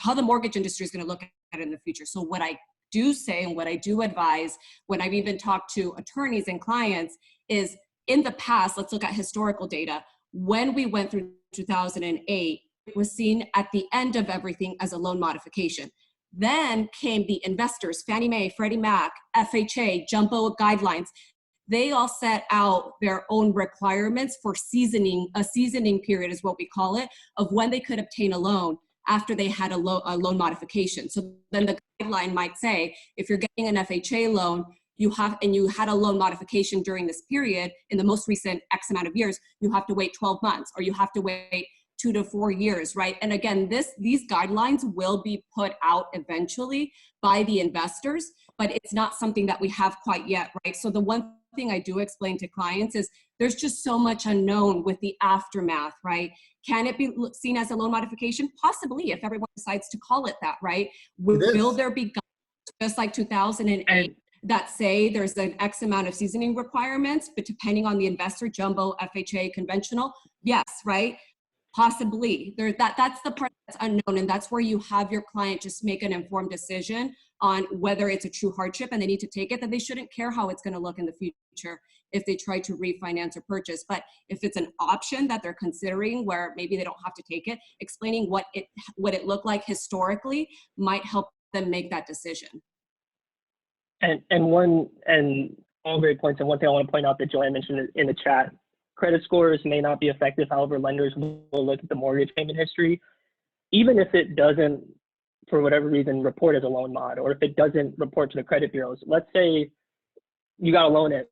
industry is going to look at it in the future. So what I do say and what I do advise when I've even talked to attorneys and clients is, in the past, let's look at historical data. When we went through 2008, it was seen at the end of everything as a loan modification. Then came the investors, Fannie Mae, Freddie Mac, FHA, jumbo guidelines. They all set out their own requirements for seasoning. A seasoning period is what we call it, of when they could obtain a loan after they had a loan modification. So then the guideline might say, if you're getting an FHA loan, you had a loan modification during this period, in the most recent X amount of years, you have to wait 12 months, or you have to wait 2 to 4 years, right? And again, these guidelines will be put out eventually by the investors, but it's not something that we have quite yet, right? So the one thing I do explain to clients is there's just so much unknown with the aftermath, right? Can it be seen as a loan modification? Possibly, if everyone decides to call it that, right? Will there be guidelines, just like 2008, that say there's an X amount of seasoning requirements, but depending on the investor, jumbo, FHA, conventional, yes, right? Possibly. That's the part that's unknown, and that's where you have your client just make an informed decision on whether it's a true hardship and they need to take it, that they shouldn't care how it's going to look in the future if they try to refinance or purchase. But if it's an option that they're considering where maybe they don't have to take it, explaining what it looked like historically might help them make that decision. And all great points. And one thing I want to point out that Joanne mentioned in the chat, credit scores may not be effective. However, lenders will look at the mortgage payment history, even if it doesn't, for whatever reason, report as a loan mod, or if it doesn't report to the credit bureaus. Let's say you got a loan at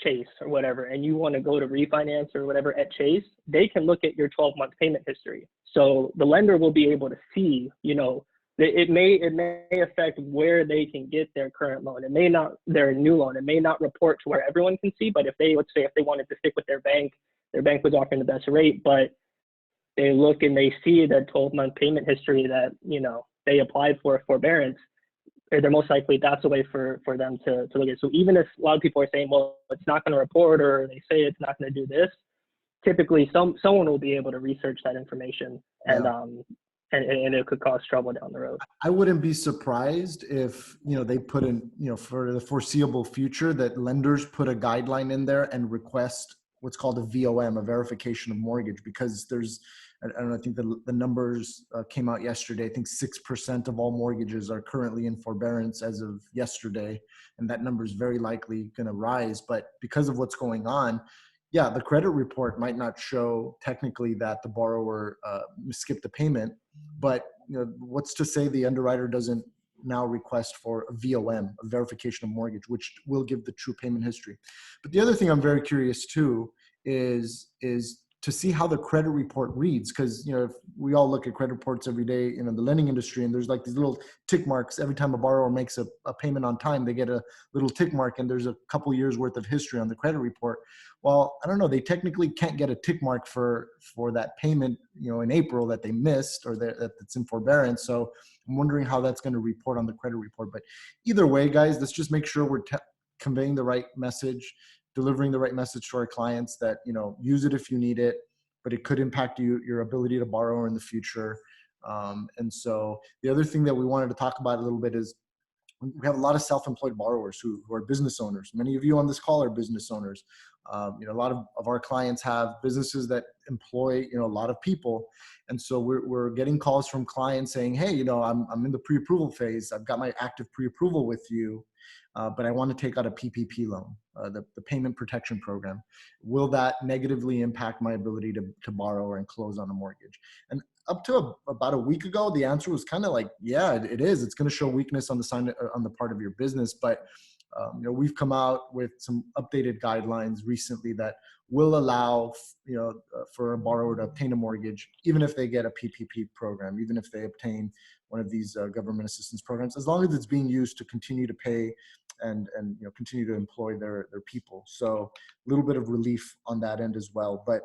Chase or whatever, and you want to go to refinance or whatever at Chase, they can look at your 12-month payment history. So the lender will be able to see, it may affect where they can get their current loan. It may not, their new loan. It may not report to where everyone can see, but if they, let's say if they wanted to stick with their bank was offering the best rate, but they look and they see the 12-month payment history that, you know, they applied for forbearance, they're most likely that's a way for them to look at it. So even if a lot of people are saying, well, it's not going to report, or they say it's not going to do this, typically someone will be able to research that information, and it could cause trouble down the road. I wouldn't be surprised if, you know, they put in, you know, for the foreseeable future, that lenders put a guideline in there and request what's called a VOM, a verification of mortgage, because there's, I don't know, I think the numbers came out yesterday. I think 6% of all mortgages are currently in forbearance as of yesterday. And that number is very likely going to rise. But because of what's going on, yeah, the credit report might not show technically that the borrower skipped the payment, but you know, what's to say the underwriter doesn't now request for a VOM, a verification of mortgage, which will give the true payment history. But the other thing I'm very curious too is to see how the credit report reads, because you know, if we all look at credit reports every day, you know, the lending industry, and there's like these little tick marks every time a borrower makes a payment on time, they get a little tick mark, and there's a couple years worth of history on the credit report. Well, I don't know, they technically can't get a tick mark for that payment, you know, in April that they missed, or that it's in forbearance. So I'm wondering how that's going to report on the credit report. But either way, guys, let's just make sure we're conveying the right message, delivering the right message to our clients that, you know, use it if you need it, but it could impact your ability to borrow in the future. And so the other thing that we wanted to talk about a little bit is we have a lot of self-employed borrowers who are business owners. Many of you on this call are business owners. You know, a lot of our clients have businesses that employ, you know, a lot of people. And so we're getting calls from clients saying, hey, you know, I'm in the pre-approval phase. I've got my active pre-approval with you, but I want to take out a PPP loan, the payment protection program. Will that negatively impact my ability to borrow and close on a mortgage? And up to about a week ago, the answer was kind of like, yeah, it is. It's going to show weakness on the part of your business. But you know, we've come out with some updated guidelines recently that will allow, you know, for a borrower to obtain a mortgage, even if they get a PPP program, even if they obtain one of these government assistance programs, as long as it's being used to continue to pay and you know, continue to employ their people. So a little bit of relief on that end as well. But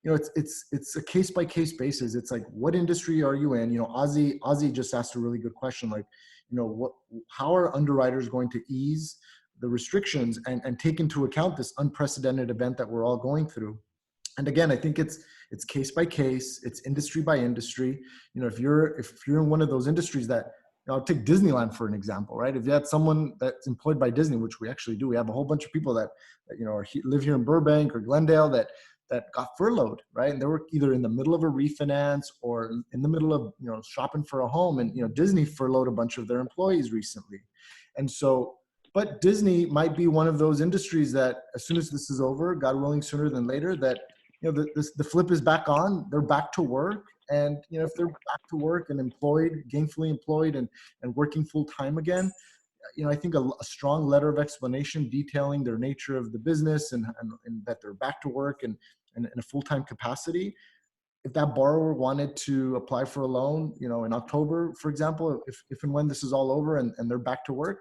you know, it's a case by case basis. It's like, what industry are you in? You know, Ozzy just asked a really good question. Like, you know, how are underwriters going to ease the restrictions and take into account this unprecedented event that we're all going through? And again, I think it's case by case, it's industry by industry. You know, if you're in one of those industries that, you know, I'll take Disneyland for an example, right? If you had someone that's employed by Disney, which we actually do, we have a whole bunch of people that you know, live here in Burbank or Glendale that got furloughed, right? And they were either in the middle of a refinance or in the middle of, you know, shopping for a home. And, you know, Disney furloughed a bunch of their employees recently. And so, but Disney might be one of those industries that as soon as this is over, God willing, sooner than later, that, you know, the flip is back on, they're back to work. And, you know, if they're back to work and employed, gainfully employed and working full time again, you know, I think a strong letter of explanation detailing their nature of the business and that they're back to work and in a full-time capacity. If that borrower wanted to apply for a loan, you know, in October, for example, if and when this is all over and they're back to work,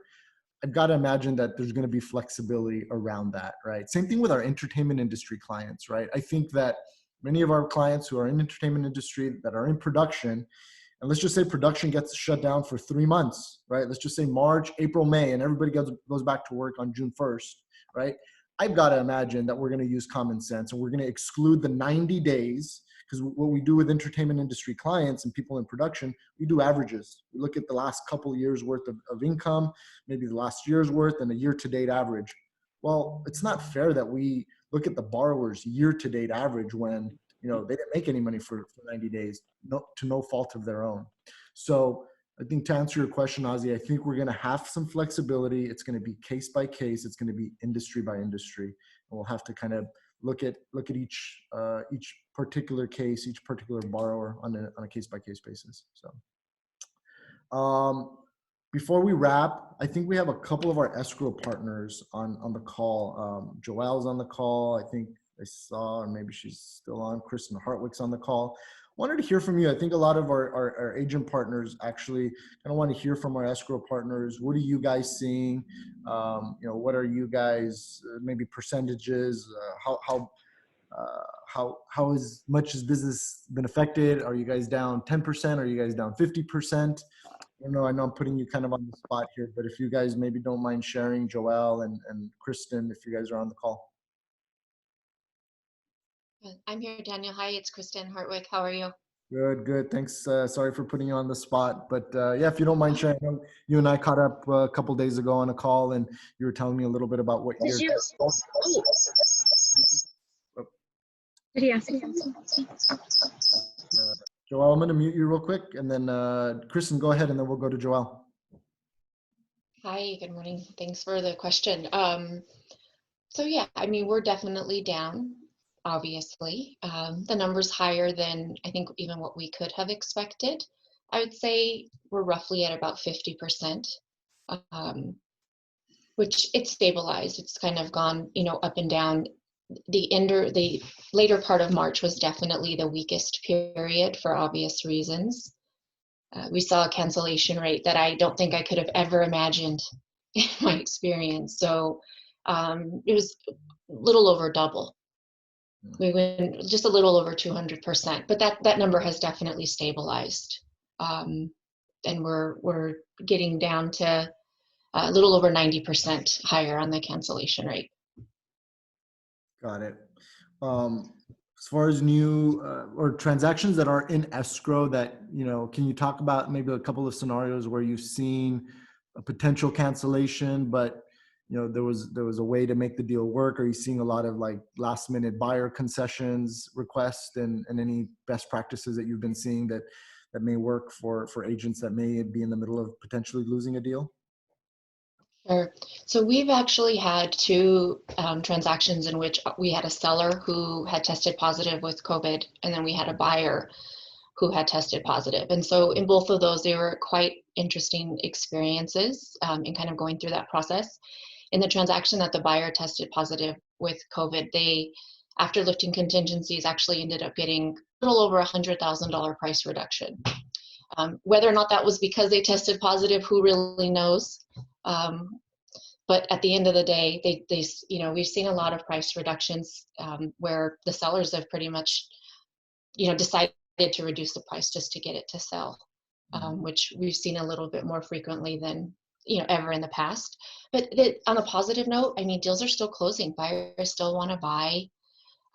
I've got to imagine that there's going to be flexibility around that, right? Same thing with our entertainment industry clients, right? I think that many of our clients who are in entertainment industry that are in production, and let's just say production gets shut down for 3 months, right? Let's just say March, April, May, and everybody goes back to work on June 1st, right? I've got to imagine that we're going to use common sense and we're going to exclude the 90 days, because what we do with entertainment industry clients and people in production, we do averages. We look at the last couple of years worth of income, maybe the last year's worth, and a year-to-date average. Well, it's not fair that we look at the borrower's year-to-date average when, you know, they didn't make any money for 90 days, to no fault of their own. So I think to answer your question, Ozzy, I think we're going to have some flexibility. It's going to be case by case. It's going to be industry by industry. And we'll have to kind of look at each particular case, each particular borrower on a case by case basis. So before we wrap, I think we have a couple of our escrow partners on the call. Joelle's on the call. I think I saw, or maybe she's still on. Kristen Hartwick's on the call. wanted to hear from you. I think a lot of our agent partners actually kind of want to hear from our escrow partners. What are you guys seeing? What are you guys, maybe percentages? How as much has business been affected? Are you guys down 10%? Are you guys down 50%? I know I'm putting you kind of on the spot here, but if you guys maybe don't mind sharing, Joelle and Kristen, if you guys are on the call. I'm here, Daniel. Hi, it's Kristen Hartwick. How are you? Good. Thanks. Sorry for putting you on the spot, but yeah, if you don't mind sharing, I know you and I caught up a couple days ago on a call, and you were telling me a little bit about what you're. Did he ask me? Joelle, I'm going to mute you real quick, and then Kristen, go ahead, and then we'll go to Joelle. Hi, good morning. Thanks for the question. So yeah, I mean, we're definitely down, obviously. The number's higher than I think even what we could have expected. I would say we're roughly at about 50%, which it's stabilized. It's kind of gone, up and down. The later part of March was definitely the weakest period for obvious reasons. We saw a cancellation rate that I don't think I could have ever imagined in my experience. So it was a little over double. We went just a little over 200%, but that number has definitely stabilized. And we're getting down to a little over 90% higher on the cancellation rate. Got it. As far as new or transactions that are in escrow that, can you talk about maybe a couple of scenarios where you've seen a potential cancellation, but there was a way to make the deal work? Are you seeing a lot of like last minute buyer concessions requests and any best practices that you've been seeing that may work for agents that may be in the middle of potentially losing a deal? Sure. So we've actually had two transactions in which we had a seller who had tested positive with COVID, and then we had a buyer who had tested positive. And so in both of those, they were quite interesting experiences in kind of going through that process. In the transaction that the buyer tested positive with COVID, they, after lifting contingencies, actually ended up getting a little over $100,000 price reduction. Whether or not that was because they tested positive, who really knows? But at the end of the day, we've seen a lot of price reductions where the sellers have pretty much, decided to reduce the price just to get it to sell, which we've seen a little bit more frequently than, ever in the past. But on a positive note, I mean, deals are still closing. Buyers still want to buy.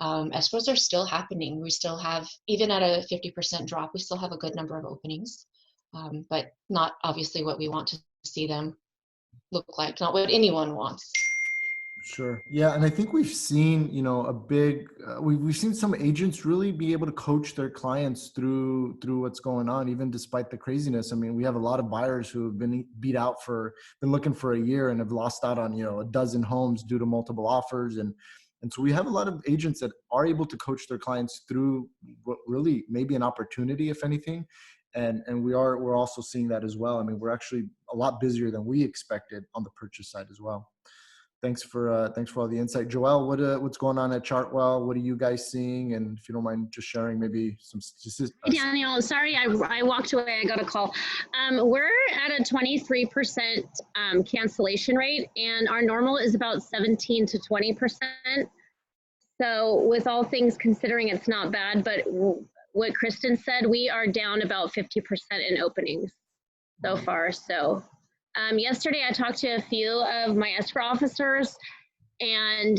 Escrows are still happening. We still have, even at a 50% drop, we still have a good number of openings, but not obviously what we want to see them look like, not what anyone wants. Sure. Yeah. And I think we've seen, a big, we've seen some agents really be able to coach their clients through what's going on, even despite the craziness. I mean, we have a lot of buyers who have been beat out been looking for a year and have lost out on, a dozen homes due to multiple offers. And so we have a lot of agents that are able to coach their clients through what really maybe an opportunity, if anything. And we're also seeing that as well. I mean, we're actually a lot busier than we expected on the purchase side as well. Thanks for all the insight. Joelle, what's going on at Chartwell? What are you guys seeing? And if you don't mind just sharing maybe some statistics. Hey, Daniel, sorry, I walked away. I got a call. We're at a 23% cancellation rate, and our normal is about 17 to 20%. So with all things considering, it's not bad, but what Kristen said, we are down about 50% in openings so far. So yesterday I talked to a few of my escrow officers, and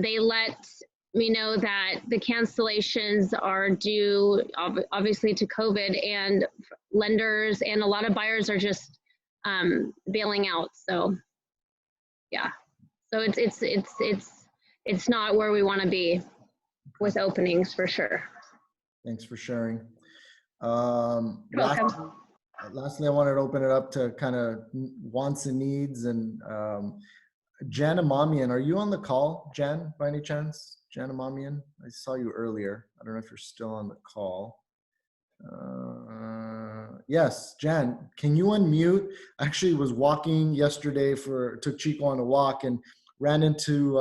they let me know that the cancellations are due obviously to COVID, and lenders and a lot of buyers are just bailing out. So yeah, so it's not where we want to be with openings for sure. Thanks for sharing. Welcome. Lastly, I wanted to open it up to kind of wants and needs. And Jan Amamian, are you on the call, Jan, by any chance? Jan Amamian, I saw you earlier. I don't know if you're still on the call. Yes, Jan, can you unmute? I actually was walking yesterday took Chico on a walk and ran into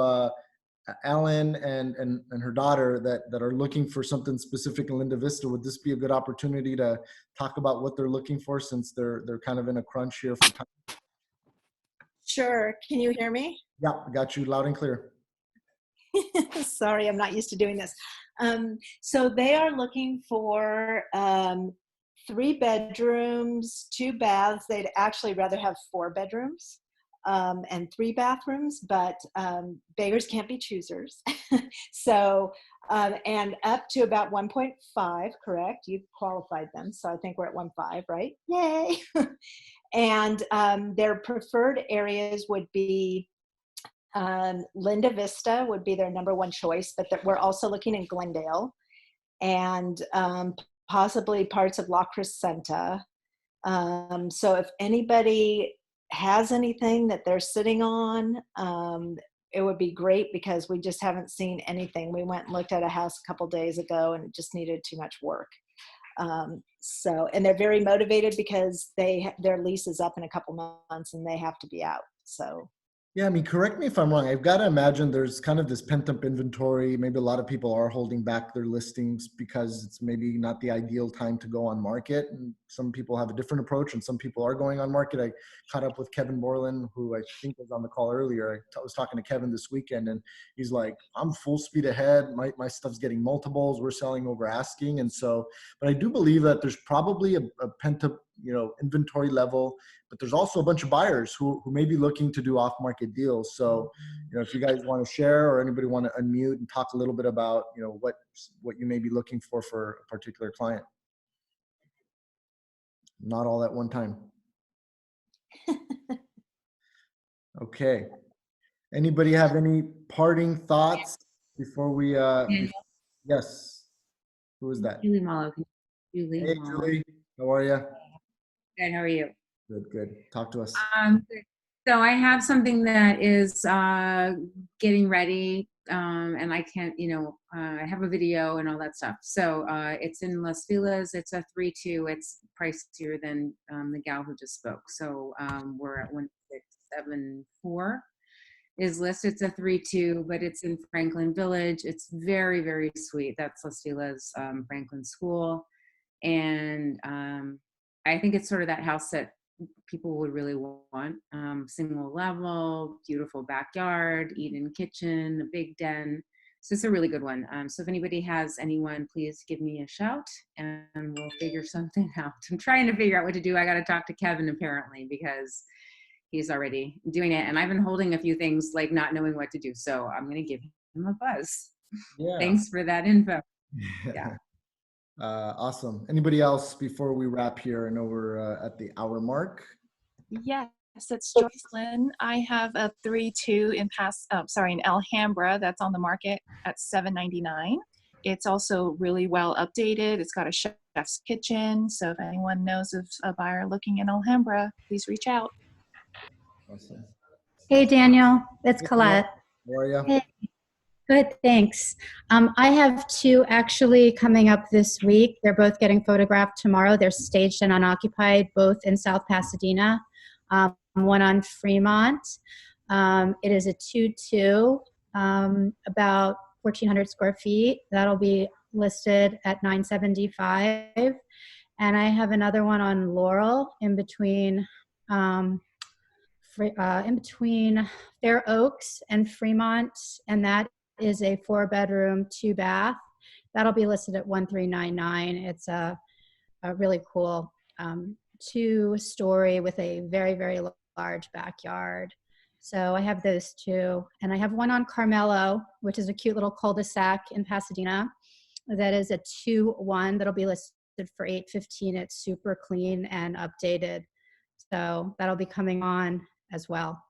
Ellen and her daughter that are looking for something specific in Linda Vista, would this be a good opportunity to talk about what they're looking for, since they're kind of in a crunch here for time? Sure. Can you hear me? Yeah, I got you loud and clear. Sorry, I'm not used to doing this. So they are looking for 3 bedrooms, 2 baths. They'd actually rather have 4 bedrooms and 3 bathrooms, but beggars can't be choosers. So, and up to about 1.5, correct? You've qualified them. So I think we're at 1.5, right? Yay. And their preferred areas would be Linda Vista would be their #1 choice, but we're also looking in Glendale and possibly parts of La Crescenta. So if anybody has anything that they're sitting on, it would be great, because we just haven't seen anything. We went and looked at a house a couple days ago and it just needed too much work. So, and they're very motivated because their lease is up in a couple months and they have to be out. So. Yeah, I mean, correct me if I'm wrong. I've got to imagine there's kind of this pent-up inventory. Maybe a lot of people are holding back their listings because it's maybe not the ideal time to go on market. And some people have a different approach, and some people are going on market. I caught up with Kevin Borland, who I think was on the call earlier. I was talking to Kevin this weekend, and he's like, I'm full speed ahead. My stuff's getting multiples. We're selling over asking. And so, but I do believe that there's probably a pent-up, inventory level, but there's also a bunch of buyers who may be looking to do off-market deals. So, if you guys want to share, or anybody want to unmute and talk a little bit about, what you may be looking for a particular client. Not all at one time. Okay. Anybody have any parting thoughts before we, yes. Who is that? Julie Mallow. Julie. Hey, Julie. How are you? Good. How are you? Good. Talk to us. So I have something that is getting ready, and I can't, I have a video and all that stuff. So it's in Las Feliz. It's a 3-2. It's pricier than the gal who just spoke. So we're at 1674 is listed. It's a 3-2, but it's in Franklin Village. It's very, very sweet. That's Las Feliz Franklin School. And I think it's sort of that house that people would really want. Single level, beautiful backyard, eat-in kitchen, a big den. So it's a really good one. So if anybody has anyone, please give me a shout and we'll figure something out. I'm trying to figure out what to do. I got to talk to Kevin apparently, because he's already doing it. And I've been holding a few things, like not knowing what to do. So I'm going to give him a buzz. Yeah. Thanks for that info. Yeah. Awesome. Anybody else before we wrap here? I know we're at the hour mark. Yes, it's Joyce Lynn. I have a 3-2 in Alhambra that's on the market at $799. It's also really well updated. It's got a chef's kitchen. So if anyone knows of a buyer looking in Alhambra, please reach out. Awesome. Hey, Daniel. It's Colette. How are you? Hey. Good, thanks. I have 2 actually coming up this week. They're both getting photographed tomorrow. They're staged and unoccupied, both in South Pasadena. One on Fremont. It is a 2-2, about 1,400 square feet. That'll be listed at $975. And I have another one on Laurel in between Fair Oaks and Fremont, and that is a 4-bedroom, 2-bath. That'll be listed at $1,399. It's a really cool 2-story with a very, very large backyard. So I have those 2. And I have one on Carmelo, which is a cute little cul-de-sac in Pasadena. That is a 2-1 that'll be listed for $815. It's super clean and updated. So that'll be coming on as well.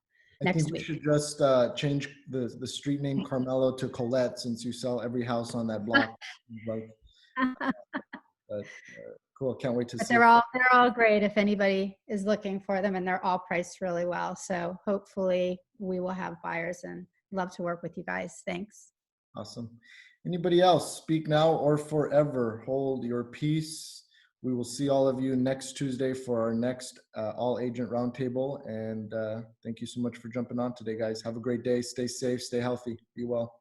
I think we should just change the street name Carmelo to Colette, since you sell every house on that block. Cool. Can't wait to see. They're all great if anybody is looking for them, and they're all priced really well. So hopefully we will have buyers, and love to work with you guys. Thanks. Awesome. Anybody else? Speak now or forever. Hold your peace. We will see all of you next Tuesday for our next All Agent Roundtable. And thank you so much for jumping on today, guys. Have a great day. Stay safe. Stay healthy. Be well.